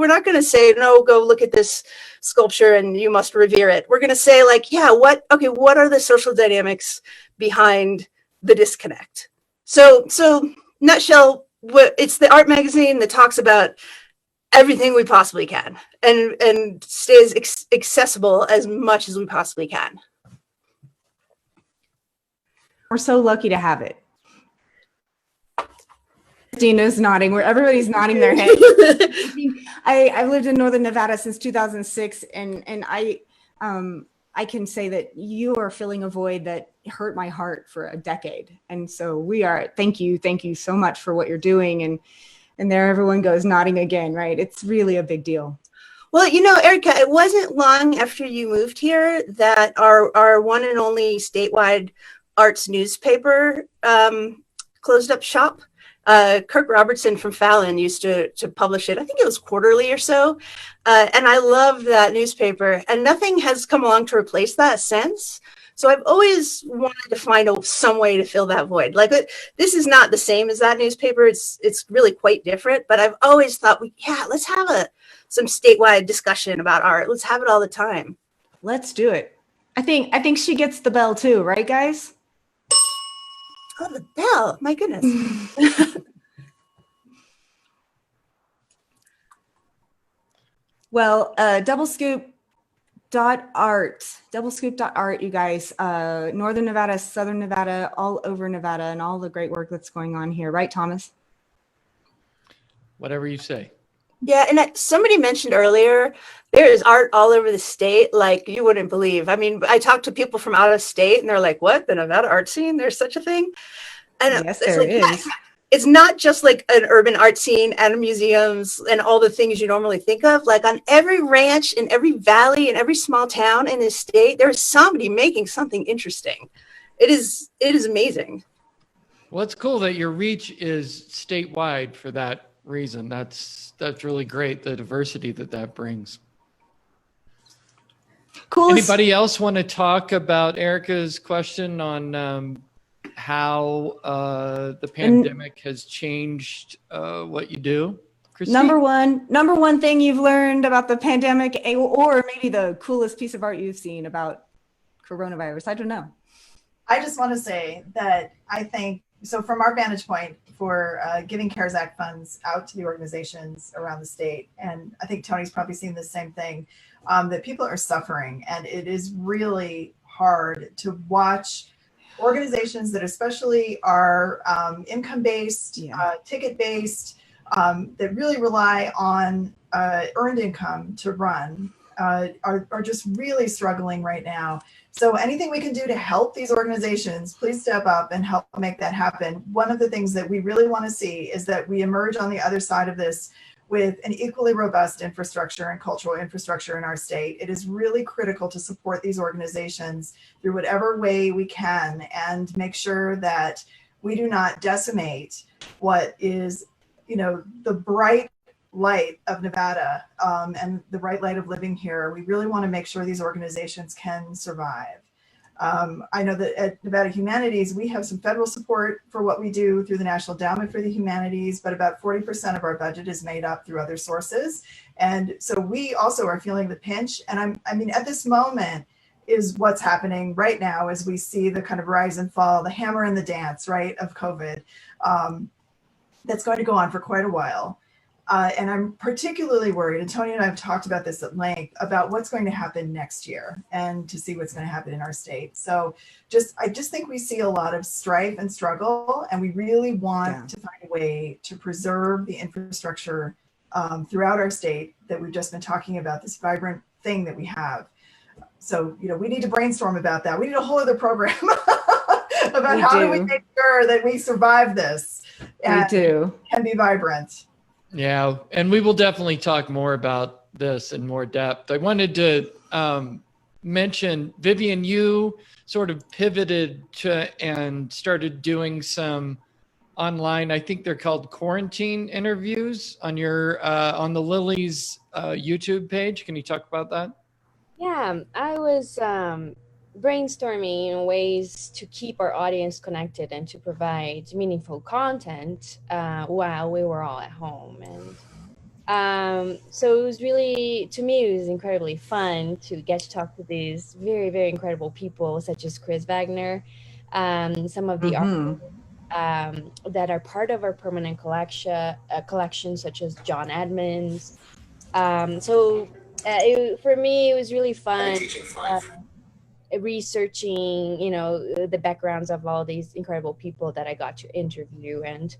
E: not going to say, no, go look at this sculpture and you must revere it. We're going to say, like, what are the social dynamics behind the disconnect? So nutshell, it's the art magazine that talks about everything we possibly can and stays accessible as much as we possibly can.
A: We're so lucky to have it. Dina's nodding, where everybody's nodding their head. I've lived in Northern Nevada since 2006, and I can say that you are filling a void that hurt my heart for a decade. And so thank you so much for what you're doing. And there everyone goes nodding again, right? It's really a big deal.
E: Well, Erica, it wasn't long after you moved here that our one and only statewide arts newspaper closed up shop. Kirk Robertson from Fallon used to publish it. I think it was quarterly or so. And I loved that newspaper, and nothing has come along to replace that since. So I've always wanted to find some way to fill that void. Like, this is not the same as that newspaper. It's really quite different, but I've always thought, let's have some statewide discussion about art. Let's have it all the time.
A: Let's do it. I think she gets the bell too, right, guys?
E: Oh, the bell. My goodness.
A: Well, doublescoop.art, you guys, Northern Nevada, Southern Nevada, all over Nevada, and all the great work that's going on here. Right, Thomas?
B: Whatever you say.
E: Yeah, and somebody mentioned earlier, there is art all over the state like you wouldn't believe. I mean, I talked to people from out of state, and they're like, what? The Nevada art scene? There's such a thing? And
A: yes, there is.
E: It's not just like an urban art scene and museums and all the things you normally think of. Like, on every ranch, in every valley, in every small town in this state, there's somebody making something interesting. It is amazing.
B: Well, it's cool that your reach is statewide for that reason. That's really great, the diversity that brings.
A: Cool.
B: Anybody else want to talk about Erica's question on how the pandemic has changed what you do? Christine?
A: Number one thing you've learned about the pandemic, or maybe the coolest piece of art you've seen about coronavirus. I don't know.
G: I just want to say that I think, so from our vantage point for giving CARES Act funds out to the organizations around the state, and I think Tony's probably seen the same thing, that people are suffering, and it is really hard to watch organizations that especially are income-based, ticket-based, that really rely on earned income to run, are just really struggling right now. So anything we can do to help these organizations, please step up and help make that happen. One of the things that we really want to see is that we emerge on the other side of this with an equally robust infrastructure and cultural infrastructure in our state. It is really critical to support these organizations through whatever way we can and make sure that we do not decimate what is, the bright light of Nevada and the bright light of living here. We really want to make sure these organizations can survive. I know that at Nevada Humanities, we have some federal support for what we do through the National Endowment for the Humanities, but about 40% of our budget is made up through other sources. And so we also are feeling the pinch. And I mean, at this moment is what's happening right now as we see the kind of rise and fall, the hammer and the dance, right, of COVID. That's going to go on for quite a while. And I'm particularly worried, and Tony and I have talked about this at length, about what's going to happen next year and to see what's going to happen in our state. So I just think we see a lot of strife and struggle, and we really want to find a way to preserve the infrastructure throughout our state that we've just been talking about, this vibrant thing that we have. So, we need to brainstorm about that. We need a whole other program about how do we make sure that we survive this and can be vibrant.
B: Yeah, and we will definitely talk more about this in more depth. I wanted to mention, Vivian, you sort of pivoted and started doing some online, I think they're called quarantine interviews on your on the Lily's YouTube page. Can you talk about that?
C: Yeah, I was brainstorming ways to keep our audience connected and to provide meaningful content while we were all at home. And so it was really, to me, it was incredibly fun to get to talk to these very, very incredible people such as Chris Wagner, some of the artists that are part of our permanent collection such as John Edmonds. For me, it was really fun. Researching, the backgrounds of all these incredible people that I got to interview, and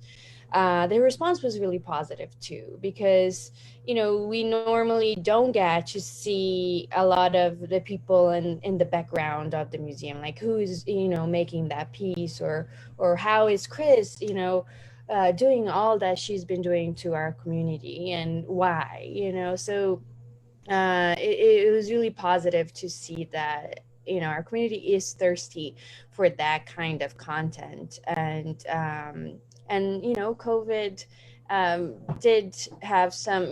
C: the response was really positive too, because we normally don't get to see a lot of the people in the background of the museum, like who's making that piece, or how is Chris doing all that she's been doing to our community, and why, so it was really positive to see that our community is thirsty for that kind of content. And COVID did have some,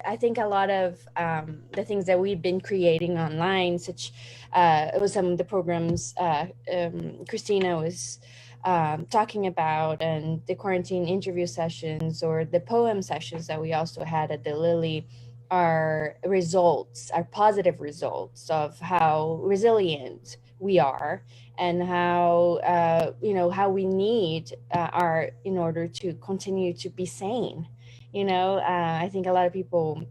C: I think a lot of the things that we've been creating online, such it was some of the programs Christina was talking about, and the quarantine interview sessions or the poem sessions that we also had at the Lily, are positive results of how resilient we are, and how we need art in order to continue to be sane. I think a lot of people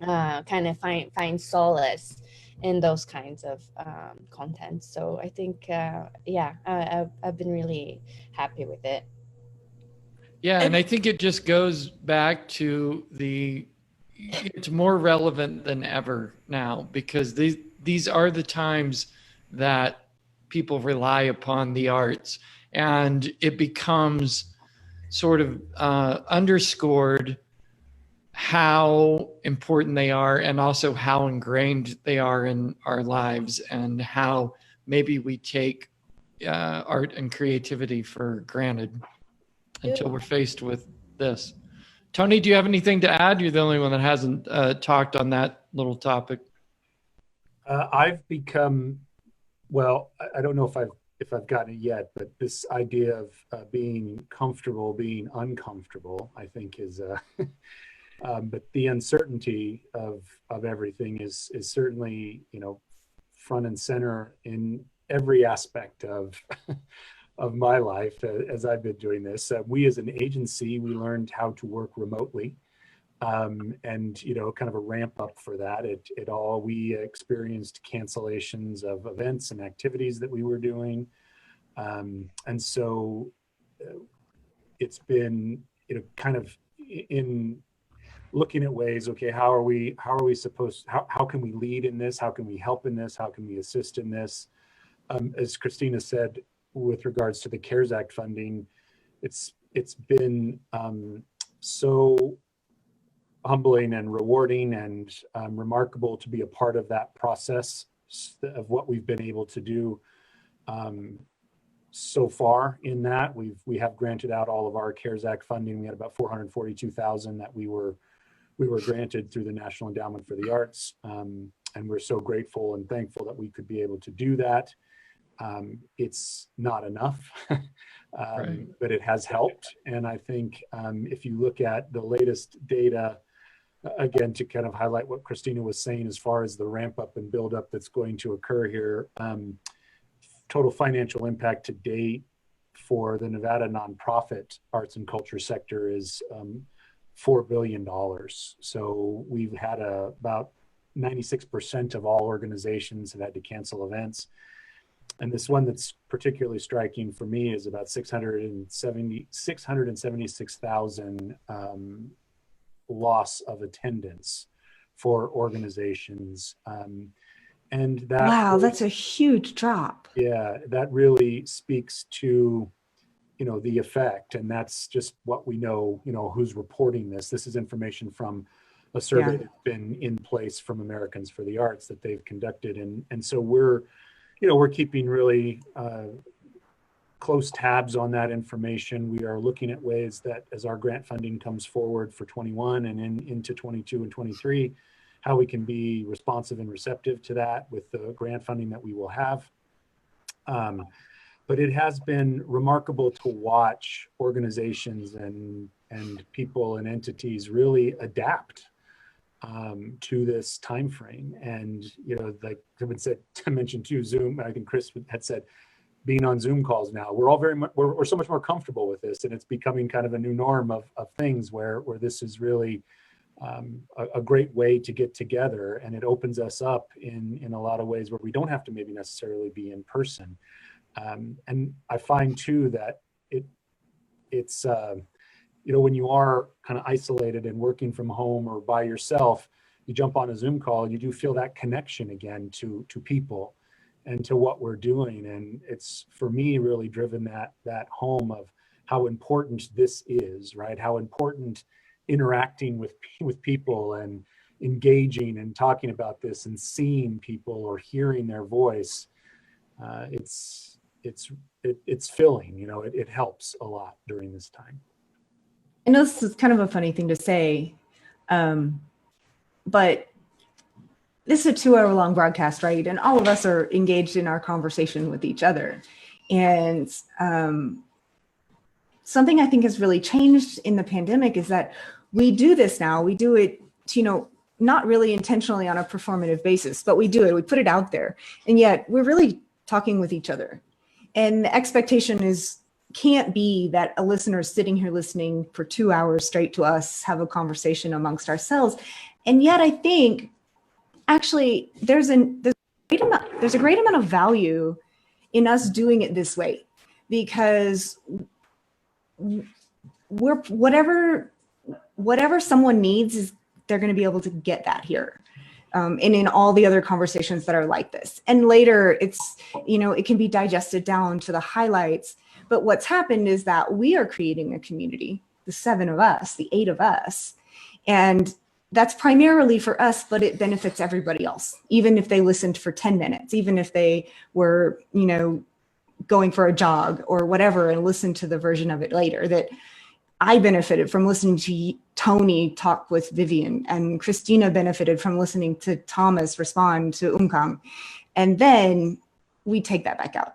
C: kind of find solace in those kinds of content. So I think I've been really happy with it.
B: Yeah, and I think it just goes back to it's more relevant than ever now, because these are the times that people rely upon the arts, and it becomes sort of underscored how important they are, and also how ingrained they are in our lives, and how maybe we take art and creativity for granted until we're faced with this. Tony, do you have anything to add? You're the only one that hasn't talked on that little topic.
F: I've become, well, I don't know if I've gotten it yet, but this idea of being comfortable, being uncomfortable, I think is, but the uncertainty of everything is certainly, front and center in every aspect of of my life as I've been doing this. We as an agency, we learned how to work remotely, and kind of a ramp up for that. We experienced cancellations of events and activities that we were doing, and so it's been kind of in looking at ways. Okay, how are we supposed? How can we lead in this? How can we help in this? How can we assist in this? As Christina said, with regards to the CARES Act funding, it's been so humbling and rewarding and remarkable to be a part of that process of what we've been able to do so far. In that we have granted out all of our CARES Act funding. We had about 442,000 that we were granted through the National Endowment for the Arts, and we're so grateful and thankful that we could be able to do that. It's not enough,
B: Right.
F: but it has helped. And I think if you look at the latest data, again, to kind of highlight what Christina was saying as far as the ramp up and build up that's going to occur here, total financial impact to date for the Nevada nonprofit arts and culture sector is $4 billion. So we've had about 96% of all organizations have had to cancel events. And this one that's particularly striking for me is about 676,000 loss of attendance for organizations. And that,
A: wow, that's a huge drop.
F: Yeah, that really speaks to, the effect. And that's just what we know, who's reporting this. This is information from a survey that's been in place from Americans for the Arts that they've conducted. And so we're keeping really close tabs on that information. We are looking at ways that as our grant funding comes forward for 21 and into 22 and 23, how we can be responsive and receptive to that with the grant funding that we will have. But it has been remarkable to watch organizations and people and entities really adapt to this time frame. And like someone said, to mention too, Zoom. I think Chris had said, being on Zoom calls now, we're all we're so much more comfortable with this, and it's becoming kind of a new norm of things where this is really a great way to get together, and it opens us up in a lot of ways where we don't have to maybe necessarily be in person. And I find too that it's when you are kind of isolated and working from home or by yourself, you jump on a Zoom call, you do feel that connection again to people and to what we're doing. And it's, for me, really driven that home of how important this is, right? How important interacting with people and engaging and talking about this and seeing people or hearing their voice, it's filling, you know, it helps a lot during this time.
A: I know this is kind of a funny thing to say, but this is a 2-hour long broadcast, right? And all of us are engaged in our conversation with each other. And something I think has really changed in the pandemic is that we do this now. We do it, you know, not really intentionally on a performative basis, but we do it. We put it out there. And yet we're really talking with each other. And the expectation can't be that a listener is sitting here listening for 2 hours straight to us have a conversation amongst ourselves. And yet I think actually there's a great amount of value in us doing it this way, because we're whatever someone needs is they're going to be able to get that here. And in all the other conversations that are like this. And later it's, you know, it can be digested down to the highlights. But what's happened is that we are creating a community, the 7 of us, the 8 of us. And that's primarily for us, but it benefits everybody else, even if they listened for 10 minutes, even if they were, you know, going for a jog or whatever and listened to the version of it later. That I benefited from listening to Tony talk with Vivian, and Christina benefited from listening to Thomas respond to Umkang. And then we take that back out.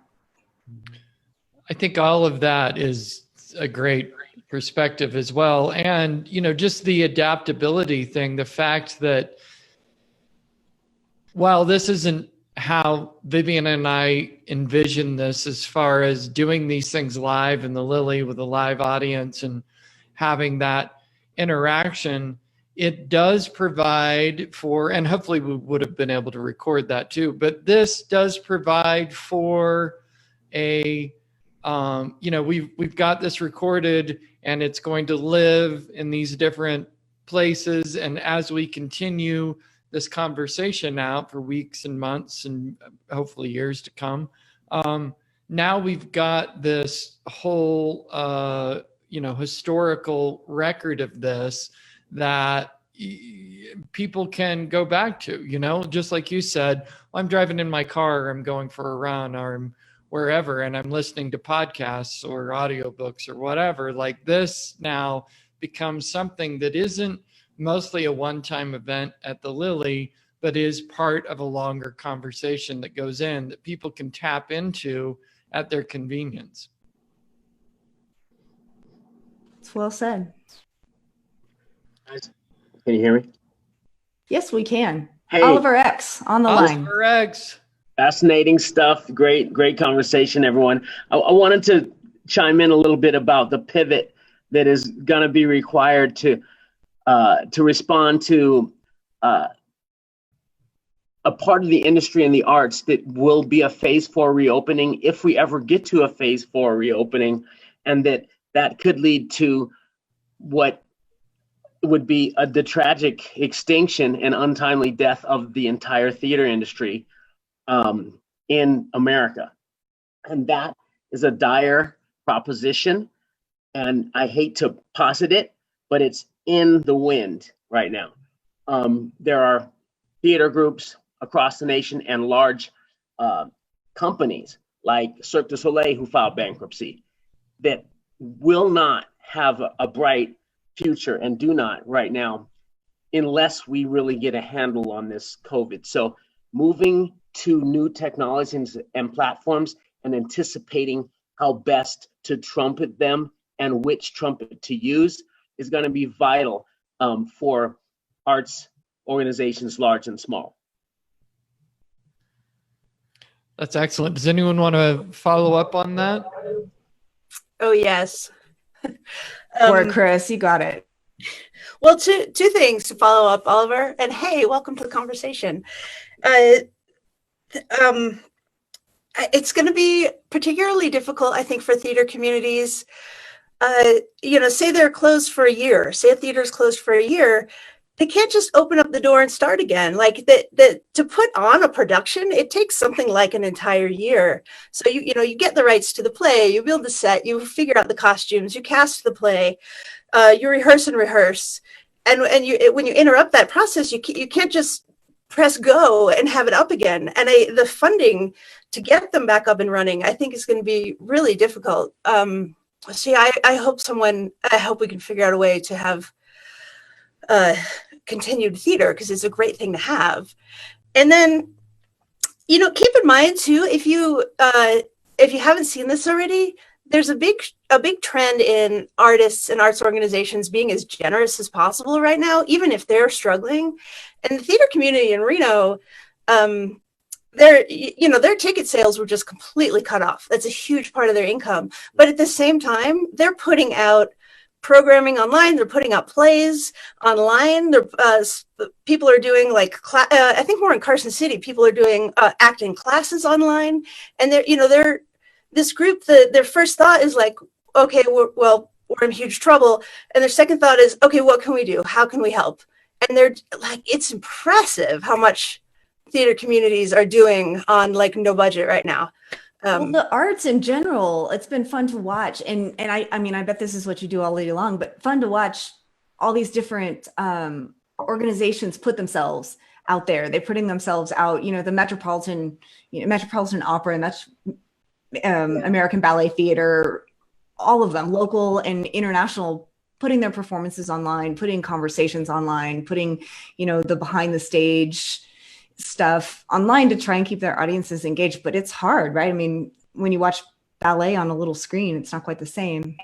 B: I think all of that is a great perspective as well. And, you know, just the adaptability thing, the fact that while this isn't how Vivian and I envision this as far as doing these things live in the Lily with a live audience and having that interaction, it does provide for, and hopefully we would have been able to record that too, but this does provide for a, you know, we've got this recorded and it's going to live in these different places. And as we continue this conversation out for weeks and months and hopefully years to come, now we've got this whole, you know, historical record of this that people can go back to, you know, just like you said, I'm driving in my car, or I'm going for a run, or I'm wherever, and I'm listening to podcasts or audiobooks or whatever. Like, this now becomes something that isn't mostly a one-time event at the Lily, but is part of a longer conversation that goes in that people can tap into at their convenience.
A: It's well said.
H: Can you hear me?
A: Yes, we can.
H: Hey,
A: Oliver X on the line.
B: Oliver X.
H: Fascinating stuff. Great conversation, everyone. I wanted to chime in a little bit about the pivot that is going to be required to respond to a part of the industry and the arts that will be a phase 4 reopening, if we ever get to a phase 4 reopening, and that could lead to what would be the tragic extinction and untimely death of the entire theater industry in America. And that is a dire proposition. And I hate to posit it, but it's in the wind right now. There are theater groups across the nation and large companies like Cirque du Soleil who filed bankruptcy that will not have a bright future, and do not right now, unless we really get a handle on this COVID. So moving to new technologies and platforms and anticipating how best to trumpet them and which trumpet to use is going to be vital for arts organizations, large and small.
B: That's excellent. Does anyone want to follow up on that?
E: Oh, yes.
A: Or Chris, you got it.
E: Well, two things to follow up, Oliver. And hey, welcome to the conversation. It's going to be particularly difficult, I think, for theater communities. You know, say they're closed for a year. Say a theater's closed for a year. They can't just open up the door and start again. Like to put on a production, it takes something like an entire year. So you get the rights to the play, you build the set, you figure out the costumes, you cast the play, you rehearse and rehearse. and when you interrupt that process, you can't just press go and have it up again. And the funding to get them back up and running, I think is going to be really difficult. See, I hope we can figure out a way to have continued theater, because it's a great thing to have. And then, keep in mind too, if you haven't seen this already, there's a big trend in artists and arts organizations being as generous as possible right now, even if they're struggling. And the theater community in Reno, their ticket sales were just completely cut off. That's a huge part of their income. But at the same time, they're putting out programming online. They're putting out plays online. People are doing I think more in Carson City, people are doing acting classes online. And they're this group, their first thought is like, okay, we're in huge trouble. And their second thought is, okay, what can we do? How can we help? And they're like, it's impressive how much theater communities are doing on no budget right now.
A: Well, the arts in general, it's been fun to watch. And I mean, I bet this is what you do all day long, but fun to watch all these different organizations put themselves out there. They're putting themselves out, the Metropolitan Opera, and that's American Ballet Theater, all of them, local and international, putting their performances online, putting conversations online, putting, the behind the stage stuff online to try and keep their audiences engaged. But it's hard, right? I mean, when you watch ballet on a little screen, it's not quite the same.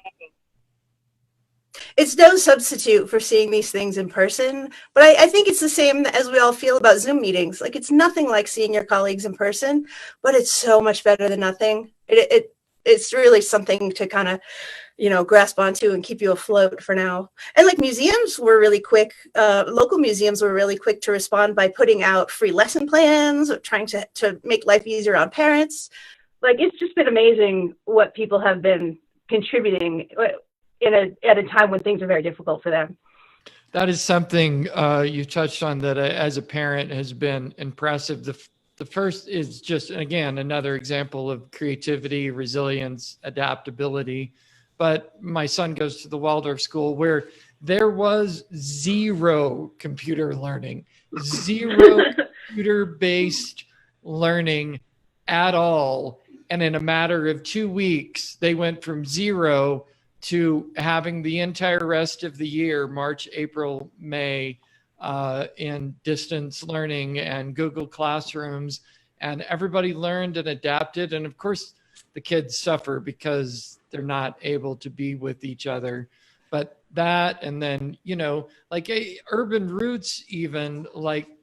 E: It's no substitute for seeing these things in person, but I think it's the same as we all feel about Zoom meetings. Like, it's nothing like seeing your colleagues in person, but it's so much better than nothing. It's really something to kind of, grasp onto and keep you afloat for now. And museums were really quick. Local museums were really quick to respond by putting out free lesson plans, or trying to make life easier on parents. It's just been amazing what people have been contributing at a time when things are very difficult for them.
B: That is something you touched on that as a parent has been impressive. The first is just, again, another example of creativity, resilience, adaptability. But my son goes to the Waldorf school where there was zero computer learning, zero computer-based learning at all. And in a matter of 2 weeks, they went from zero to having the entire rest of the year, March, April, May, in distance learning and Google Classrooms, and everybody learned and adapted. And of course, the kids suffer because they're not able to be with each other. But that, and then, Urban Roots even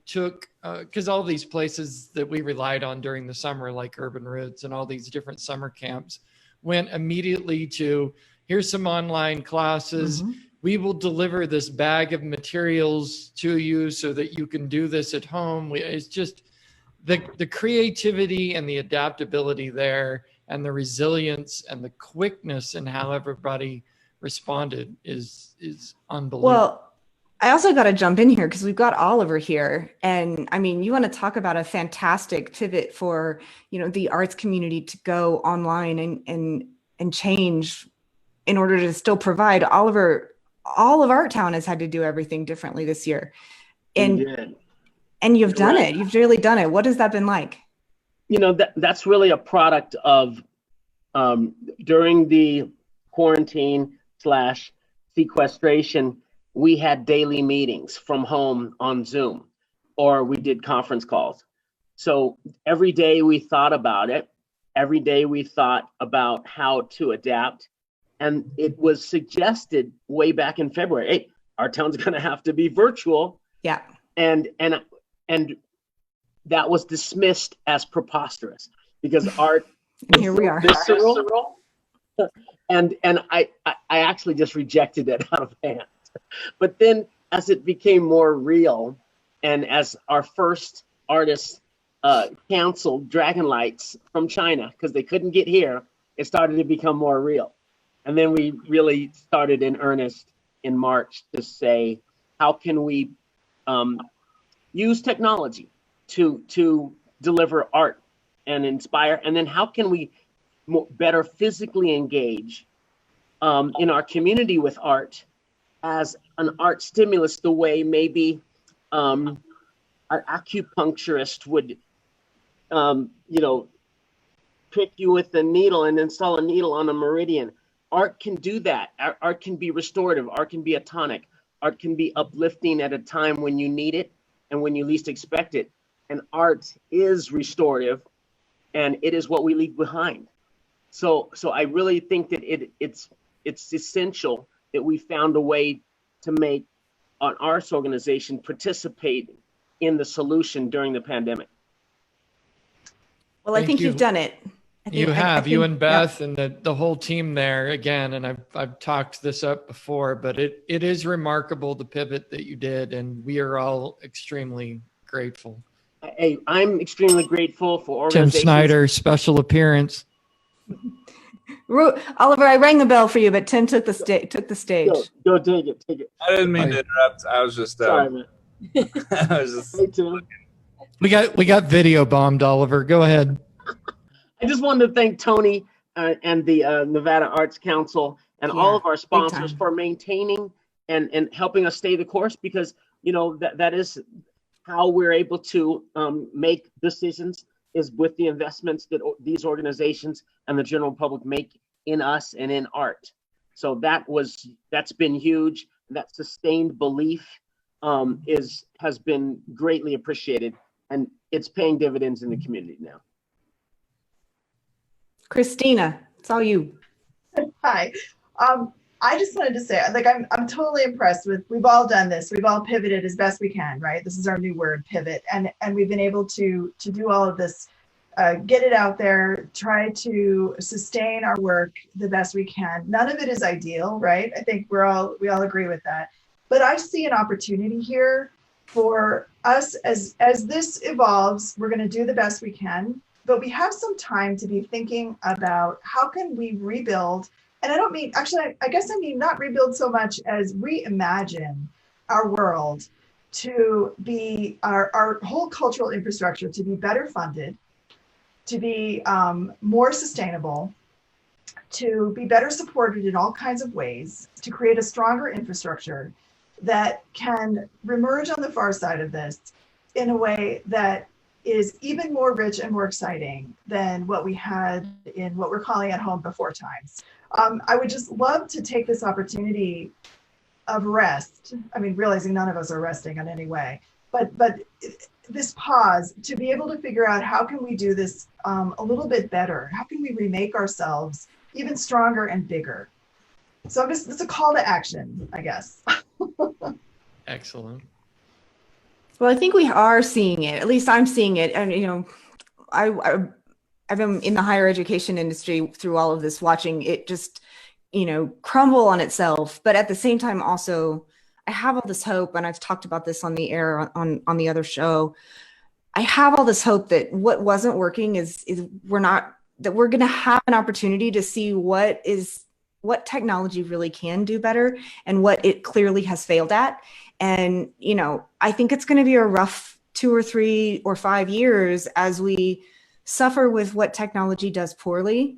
B: took, because all these places that we relied on during the summer, like Urban Roots and all these different summer camps, went immediately to, here's some online classes. Mm-hmm. We will deliver this bag of materials to you so that you can do this at home. It's just the creativity and the adaptability there, and the resilience and the quickness in how everybody responded is unbelievable.
A: Well, I also got to jump in here because we've got Oliver here. And I mean, you want to talk about a fantastic pivot for, the arts community to go online and change in order to still provide. Oliver, all of Art Town has had to do everything differently this year. And you've done it. You've really done it. What has that been like?
H: That's really a product of during the quarantine / sequestration, we had daily meetings from home on Zoom, or we did conference calls. So every day we thought about it. Every day we thought about how to adapt. And it was suggested way back in February, hey, our town's going to have to be virtual.
A: Yeah.
H: And that was dismissed as preposterous because art
A: here we are.
H: Visceral. And I actually just rejected it out of hand. But then as it became more real, and as our first artists canceled Dragon Lights from China because they couldn't get here, it started to become more real. And then we really started in earnest in March to say, how can we use technology to deliver art and inspire? And then how can we better physically engage in our community with art as an art stimulus, the way maybe an acupuncturist would, prick you with a needle and install a needle on a meridian. Art can do that. Art can be restorative. Art can be a tonic. Art can be uplifting at a time when you need it and when you least expect it. And art is restorative, and it is what we leave behind. So I really think that it's essential that we found a way to make an arts organization participate in the solution during the pandemic.
A: Well, I think you've done it.
B: You have, you and Beth and the whole team there again. And I've talked this up before, but it is remarkable the pivot that you did, and we are all extremely grateful.
H: Hey, I'm extremely grateful for
B: Tim
H: organizations.
B: Snyder, special appearance.
A: Oliver, I rang the bell for you, but Tim took the stage.
H: Go take it.
I: I didn't mean to interrupt. I was just
H: Sorry, man.
I: I was just
H: Hey, Tim.
B: We got video bombed, Oliver. Go ahead.
H: I just wanted to thank Tony and the Nevada Arts Council and all of our sponsors for maintaining and helping us stay the course, because that is how we're able to make decisions, is with the investments that these organizations and the general public make in us and in art. So that's been huge. That sustained belief has been greatly appreciated, and it's paying dividends in the community now.
A: Christina, it's all you.
G: Hi. I just wanted to say, like, I'm totally impressed with, we've all done this. We've all pivoted as best we can, right? This is our new word, pivot. And we've been able to do all of this, get it out there, try to sustain our work the best we can. None of it is ideal, right? I think we all agree with that. But I see an opportunity here for us as this evolves. We're going to do the best we can, but we have some time to be thinking about how can we rebuild. And I don't mean, actually, I guess I mean not rebuild so much as reimagine our world to be our whole cultural infrastructure to be better funded, to be more sustainable, to be better supported in all kinds of ways, to create a stronger infrastructure that can remerge on the far side of this in a way that is even more rich and more exciting than what we had in what we're calling at home before times. I would just love to take this opportunity of rest. I mean, realizing none of us are resting in any way, but this pause to be able to figure out how can we do this a little bit better? How can we remake ourselves even stronger and bigger? So it's a call to action, I guess.
B: Excellent.
A: Well, I think we are seeing it. At least I'm seeing it. And, I've been in the higher education industry through all of this, watching it just, crumble on itself. But at the same time, also, I have all this hope, and I've talked about this on the air on the other show. I have all this hope that what wasn't working is we're going to have an opportunity to see what technology really can do better and what it clearly has failed at. And, I think it's going to be a rough 2 or 3 or 5 years as we suffer with what technology does poorly.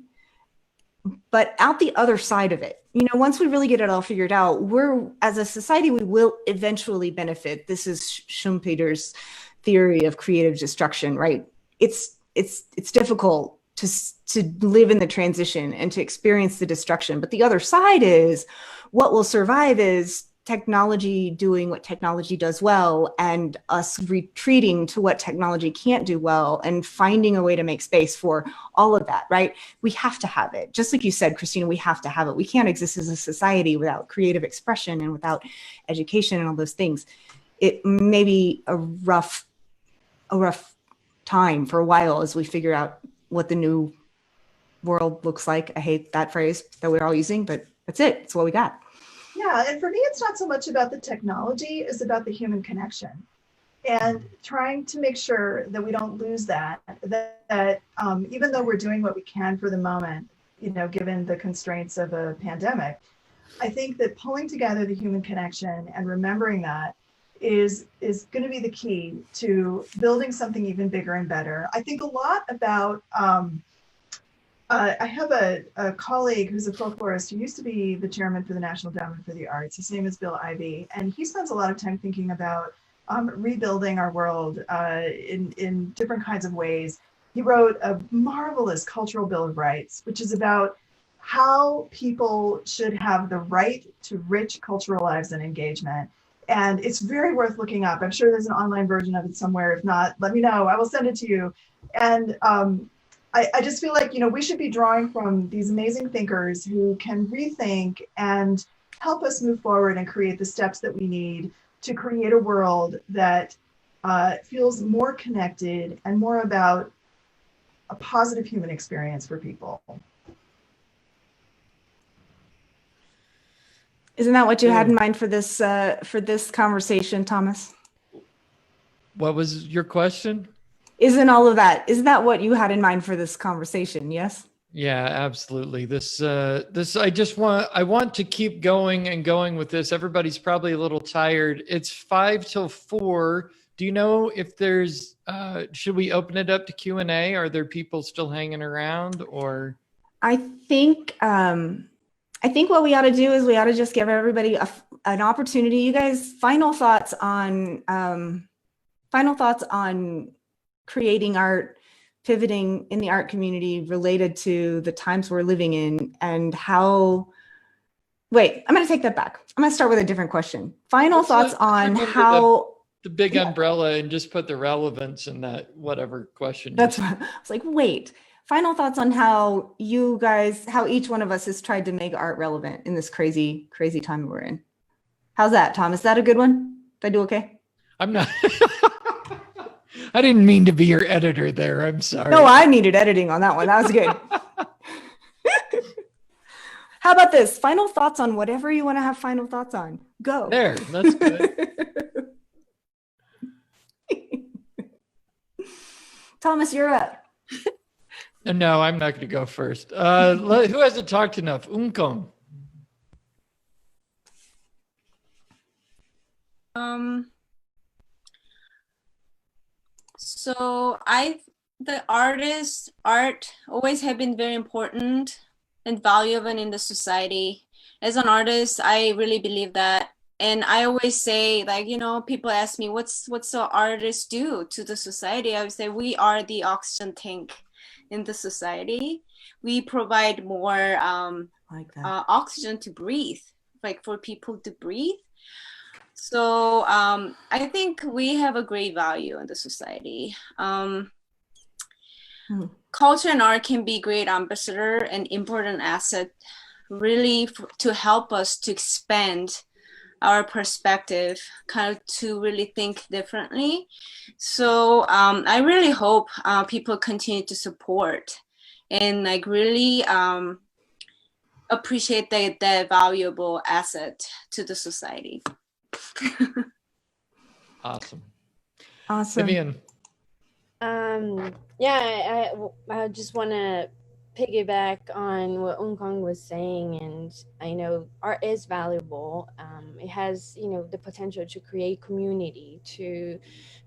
A: But out the other side of it, once we really get it all figured out, as a society, we will eventually benefit. This is Schumpeter's theory of creative destruction, right? It's difficult to live in the transition and to experience the destruction. But the other side is what will survive is technology doing what technology does well, and us retreating to what technology can't do well, and finding a way to make space for all of that, right? We have to have it. Just like you said, Christina, we have to have it. We can't exist as a society without creative expression and without education and all those things. It may be a rough time for a while as we figure out what the new world looks like. I hate that phrase that we're all using, but that's it. It's what we got.
G: Yeah, and for me, it's not so much about the technology, it's about the human connection, and trying to make sure that we don't lose that even though we're doing what we can for the moment, given the constraints of a pandemic, I think that pulling together the human connection and remembering that is going to be the key to building something even bigger and better. I think a lot about I have a colleague who's a folklorist who used to be the chairman for the National Endowment for the Arts. His name is Bill Ivey, and he spends a lot of time thinking about rebuilding our world in different kinds of ways. He wrote a marvelous cultural bill of rights, which is about how people should have the right to rich cultural lives and engagement. And it's very worth looking up. I'm sure there's an online version of it somewhere. If not, let me know. I will send it to you. And I just feel like, we should be drawing from these amazing thinkers who can rethink and help us move forward and create the steps that we need to create a world that feels more connected and more about a positive human experience for people.
A: Isn't that what you had in mind for this conversation, Thomas?
B: What was your question?
A: Isn't that what you had in mind for this conversation? Yes.
B: Yeah, absolutely. I want to keep going and going with this. Everybody's probably a little tired. It's 5 till 4. Do you know if there's, should we open it up to Q&A? Are there people still hanging around, or?
A: I think what we ought to do is we ought to just give everybody an opportunity. You guys, final thoughts on creating art, pivoting in the art community related to the times we're living in, and how. Wait, I'm going to take that back. I'm going to start with a different question. Final thoughts on how.
B: The big umbrella, and just put the relevance in that whatever question.
A: That's what I was like, wait. Final thoughts on how each one of us has tried to make art relevant in this crazy, crazy time we're in. How's that, Tom? Is that a good one? Did I do okay?
B: I'm not. I didn't mean to be your editor there. I'm sorry.
A: No, I needed editing on that one. That was good. How about this? Final thoughts on whatever you want to have final thoughts on. Go.
B: There, that's good.
A: Thomas, you're up.
B: No, I'm not going to go first. Who hasn't talked enough? Unkong.
D: So the art always have been very important and valuable in the society. As an artist, I really believe that. And I always say, like, people ask me, what's the artist do to the society? I would say we are the oxygen tank in the society. We provide more oxygen to breathe, like for people to breathe. So I think we have a great value in the society. Culture and art can be great ambassador and important asset, really to help us to expand our perspective, kind of to really think differently. So I really hope people continue to support and like really appreciate that valuable asset to the society.
B: Awesome.
A: Vivian.
C: I just want to piggyback on what Unkong was saying, and I know art is valuable. It has, the potential to create community, to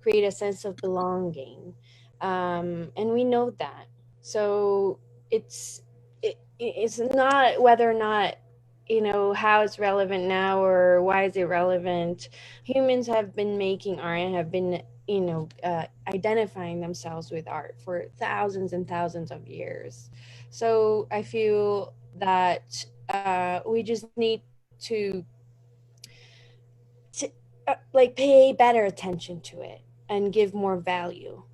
C: create a sense of belonging, and we know that. So it's not whether or not how it's relevant now or why is it relevant. Humans have been making art and have been identifying themselves with art for thousands and thousands of years. So I feel that we just need to pay better attention to it and give more value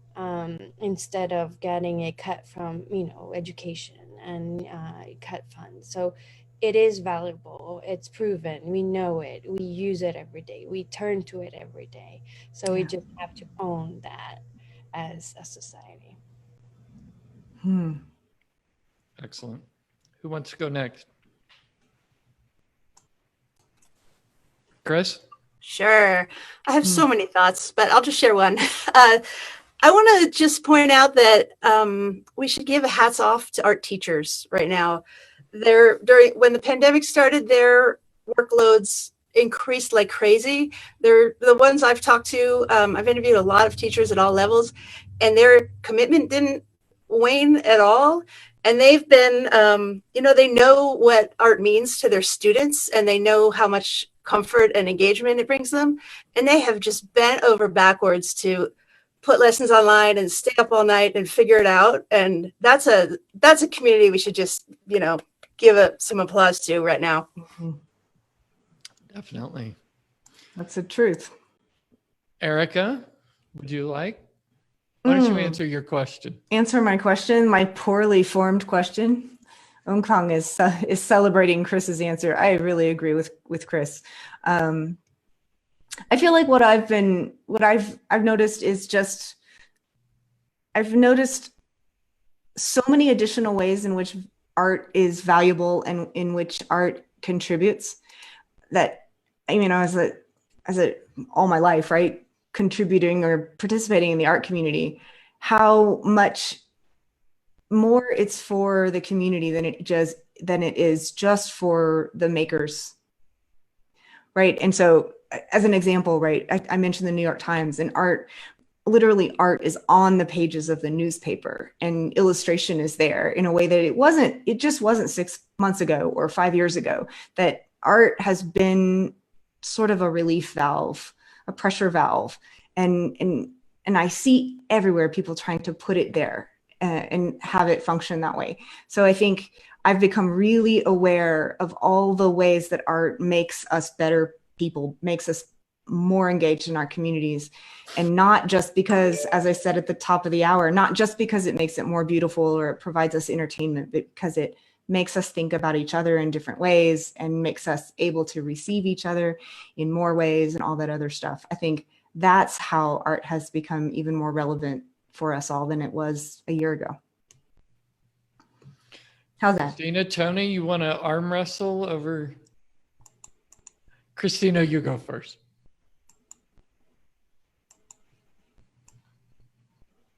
C: instead of getting a cut from education and cut funds. So it is valuable. It's proven. We know it. We use it every day. We turn to it every day. So we just have to own that as a society.
B: Excellent. Who wants to go next? Chris?
E: Sure. I have so many thoughts, but I'll just share one. I want to just point out that we should give hats off to art teachers right now. When the pandemic started, their workloads increased like crazy. They're the ones I've talked to. I've interviewed a lot of teachers at all levels, and their commitment didn't wane at all. And they've been, they know what art means to their students, and they know how much comfort and engagement it brings them. And they have just bent over backwards to put lessons online and stay up all night and figure it out. And that's a community we should just, give some applause to right now.
B: Definitely.
A: That's the truth.
B: Erica, would you like? Why don't you answer your question?
A: Answer my question, my poorly formed question. Ungkong is celebrating Chris's answer. I really agree with Chris. I feel like what I've noticed is just, I've noticed so many additional ways in which art is valuable and in which art contributes that, as a all my life, right, contributing or participating in the art community, how much more it's for the community than it is just for the makers, right? And so, as an example, right, I mentioned the New York Times, and literally art is on the pages of the newspaper, and illustration is there in a way that it just wasn't 6 months ago or 5 years ago. That art has been sort of a relief valve, a pressure valve, and I see everywhere people trying to put it there and have it function that way. So I think I've become really aware of all the ways that art makes us better people, makes us more engaged in our communities. And not just because, as I said at the top of the hour, not just because it makes it more beautiful or it provides us entertainment, but because it makes us think about each other in different ways and makes us able to receive each other in more ways and all that other stuff. I think that's how art has become even more relevant for us all than it was a year ago. How's that?
B: Christina, Tony, you want to arm wrestle over? Christina, you go first.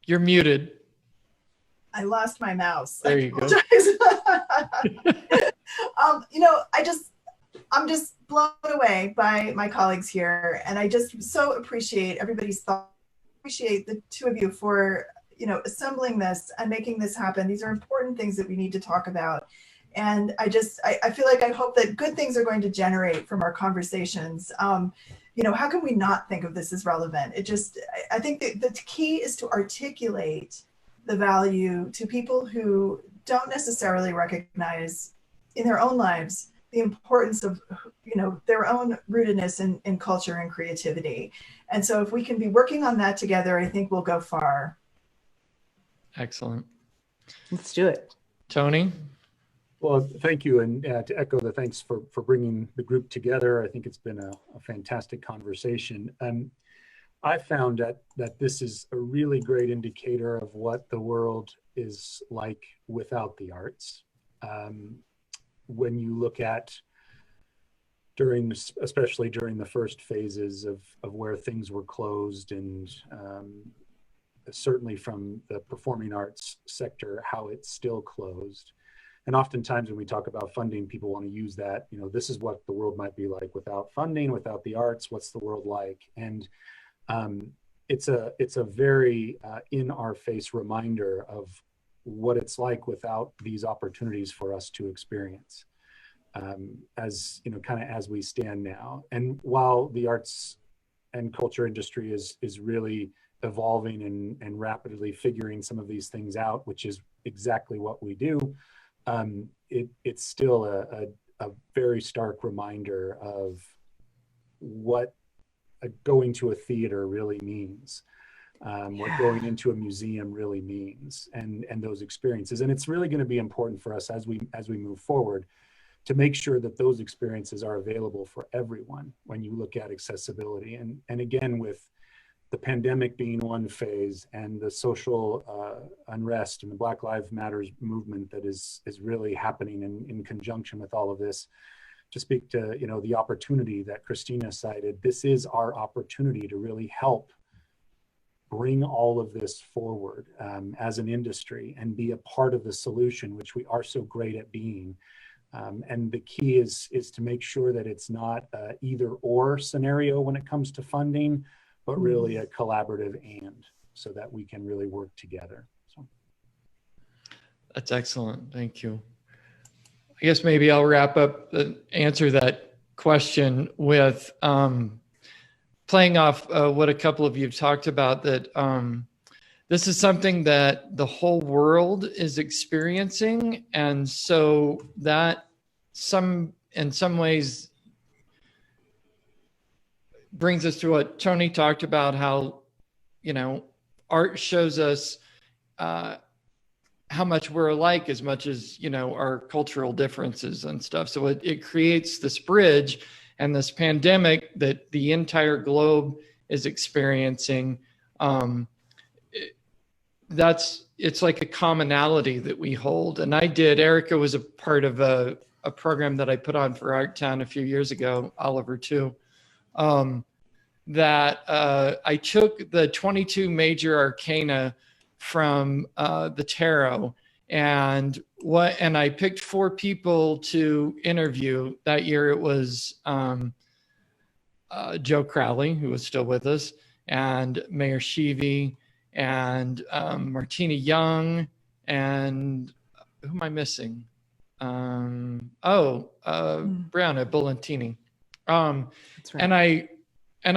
B: You're muted.
G: I lost my mouse.
B: There you go.
G: I'm just blown away by my colleagues here, and I just so appreciate everybody's thought. Appreciate the two of you for assembling this and making this happen. These are important things that we need to talk about, and I feel like I hope that good things are going to generate from our conversations. How can we not think of this as relevant? I think that the key is to articulate the value to people who don't necessarily recognize in their own lives the importance of their own rootedness in culture and creativity. And so if we can be working on that together, I think we'll go far.
B: Excellent.
A: Let's do it.
B: Tony?
F: Well, thank you. And to echo the thanks for bringing the group together. I think it's been a fantastic conversation. I found that this is a really great indicator of what the world is like without the arts. When you look at especially during the first phases of where things were closed, and certainly from the performing arts sector, how it's still closed. And oftentimes when we talk about funding, people want to use that, this is what the world might be like without funding, without the arts, what's the world like? And it's a very in our face reminder of what it's like without these opportunities for us to experience, as as we stand now. And while the arts and culture industry is really evolving and rapidly figuring some of these things out, which is exactly what we do, it's still a very stark reminder of what going to a theater really means, what going into a museum really means, and those experiences. And it's really going to be important for us as we move forward to make sure that those experiences are available for everyone when you look at accessibility. And again, with the pandemic being one phase, and the social unrest and the Black Lives Matters movement that is really happening in conjunction with all of this, to speak to the opportunity that Christina cited. This is our opportunity to really help bring all of this forward as an industry and be a part of the solution, which we are so great at being. And the key is to make sure that it's not an either or scenario when it comes to funding, but really a collaborative and, so that we can really work together. So
B: That's excellent. Thank you. I guess maybe I'll wrap up, answer that question with playing off what a couple of you have talked about, that this is something that the whole world is experiencing. And so that in some ways brings us to what Tony talked about, how, art shows us how much we're alike as much as, our cultural differences and stuff. So it creates this bridge, and this pandemic that the entire globe is experiencing. It's like a commonality that we hold. And Erica was a part of a program that I put on for Art Town a few years ago, Oliver too, that I took the 22 major arcana from the tarot, and I picked 4 people to interview. That year it was Joe Crowley, who was still with us, and Mayor Shivi, and Martina Young, and who am I missing? Brianna Bolantini. That's right. And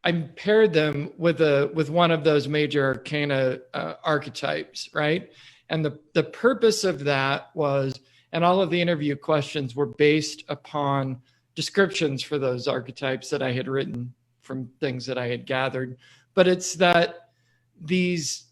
B: I paired them with one of those major arcana archetypes, right? And the purpose of that was, and all of the interview questions were based upon descriptions for those archetypes that I had written from things that I had gathered. But it's that these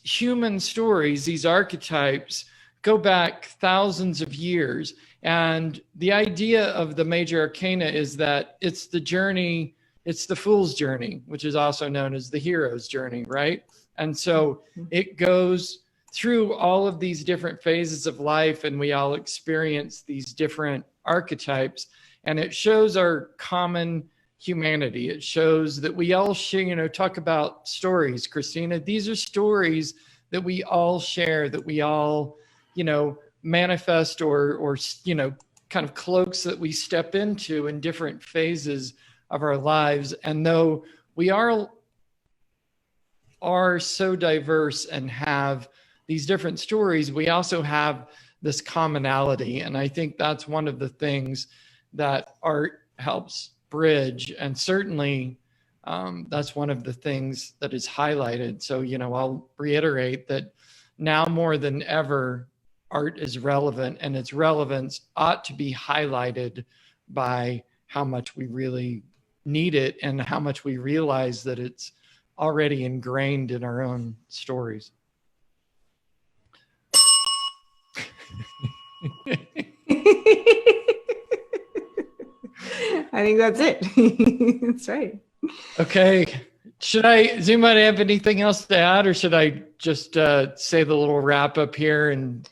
B: human stories, these archetypes, go back thousands of years. And the idea of the major arcana is that it's the journey, it's the fool's journey, which is also known as the hero's journey, right? And so it goes through all of these different phases of life, and we all experience these different archetypes, and it shows our common humanity. It shows that we all share, talk about stories, Christina. These are stories that we all share, that we all, manifest or kind of cloaks that we step into in different phases of our lives. And though we are so diverse and have these different stories, we also have this commonality. And I think that's one of the things that art helps bridge. And certainly that's one of the things that is highlighted. So, I'll reiterate that now more than ever, art is relevant, and its relevance ought to be highlighted by how much we really need it and how much we realize that it's already ingrained in our own stories.
A: I think that's it. That's right.
B: Okay. Does anybody have anything else to add, or should I just say the little wrap up here and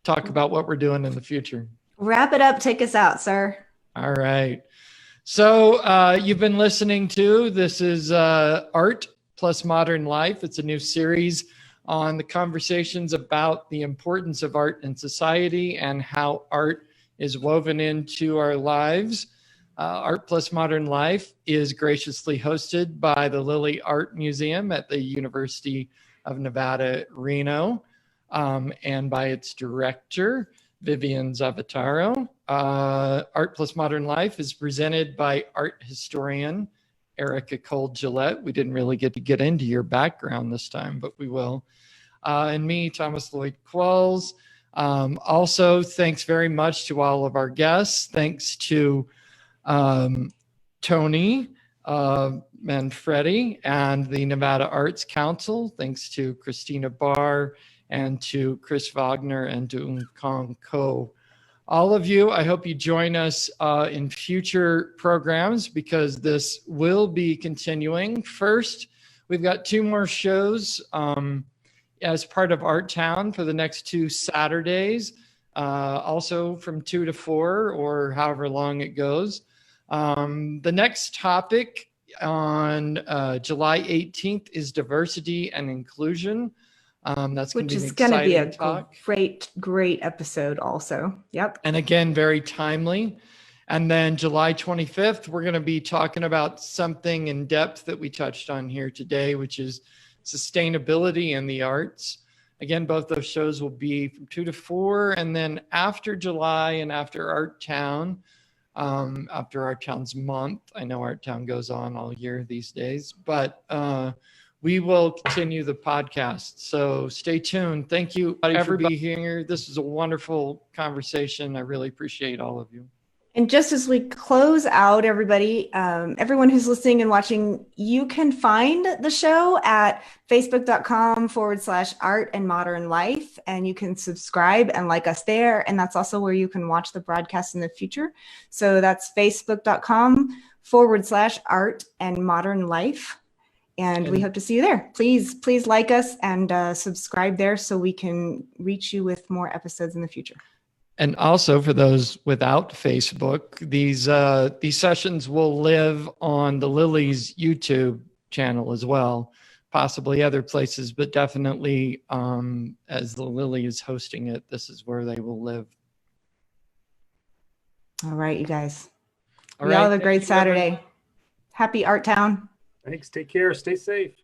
B: talk about what we're doing in the future?
A: Wrap it up. Take us out, sir.
B: All right. So you've been listening to, this is Art+Modern Life. It's a new series on the conversations about the importance of art in society and how art is woven into our lives. Art+Modern Life is graciously hosted by the Lilly Art Museum at the University of Nevada, Reno, and by its director, Vivian Zavataro. Art+Modern Life is presented by art historian Erica Cole-Gillette. We didn't really get to get into your background this time, but we will. And me, Thomas Lloyd Quells. Also, thanks very much to all of our guests. Thanks to Tony Manfredi and the Nevada Arts Council. Thanks to Christina Barr and to Chris Wagner and to Ung Kong Ko. All of you, I hope you join us in future programs, because this will be continuing. First, we've got 2 more shows as part of Art Town for the next 2 Saturdays, also from 2 to 4 or however long it goes. The next topic on July 18th is diversity and inclusion. That's going to be a great episode also. Yep. And again, very timely. And then July 25th, we're going to be talking about something in depth that we touched on here today, which is sustainability in the arts. Again, both those shows will be from 2 to 4. And then after July and after Art Town, after Art Town's month, I know Art Town goes on all year these days, but we will continue the podcast. So stay tuned. Thank you, everybody here. This is a wonderful conversation. I really appreciate all of you.
A: And just as we close out, everybody, everyone who's listening and watching, you can find the show at facebook.com/Art and Modern Life. And you can subscribe and like us there. And that's also where you can watch the broadcast in the future. So that's facebook.com/Art and Modern Life. And we hope to see you there. Please like us and subscribe there so we can reach you with more episodes in the future.
B: And also for those without Facebook, these sessions will live on the Lily's YouTube channel as well, possibly other places, but definitely as the Lily is hosting it, this is where they will live.
A: All right, you guys.
B: All
A: We
B: right.
A: all have a great
B: Thank you,
A: Saturday.
B: everyone.
A: Happy Art Town.
F: Thanks. Take care. Stay safe.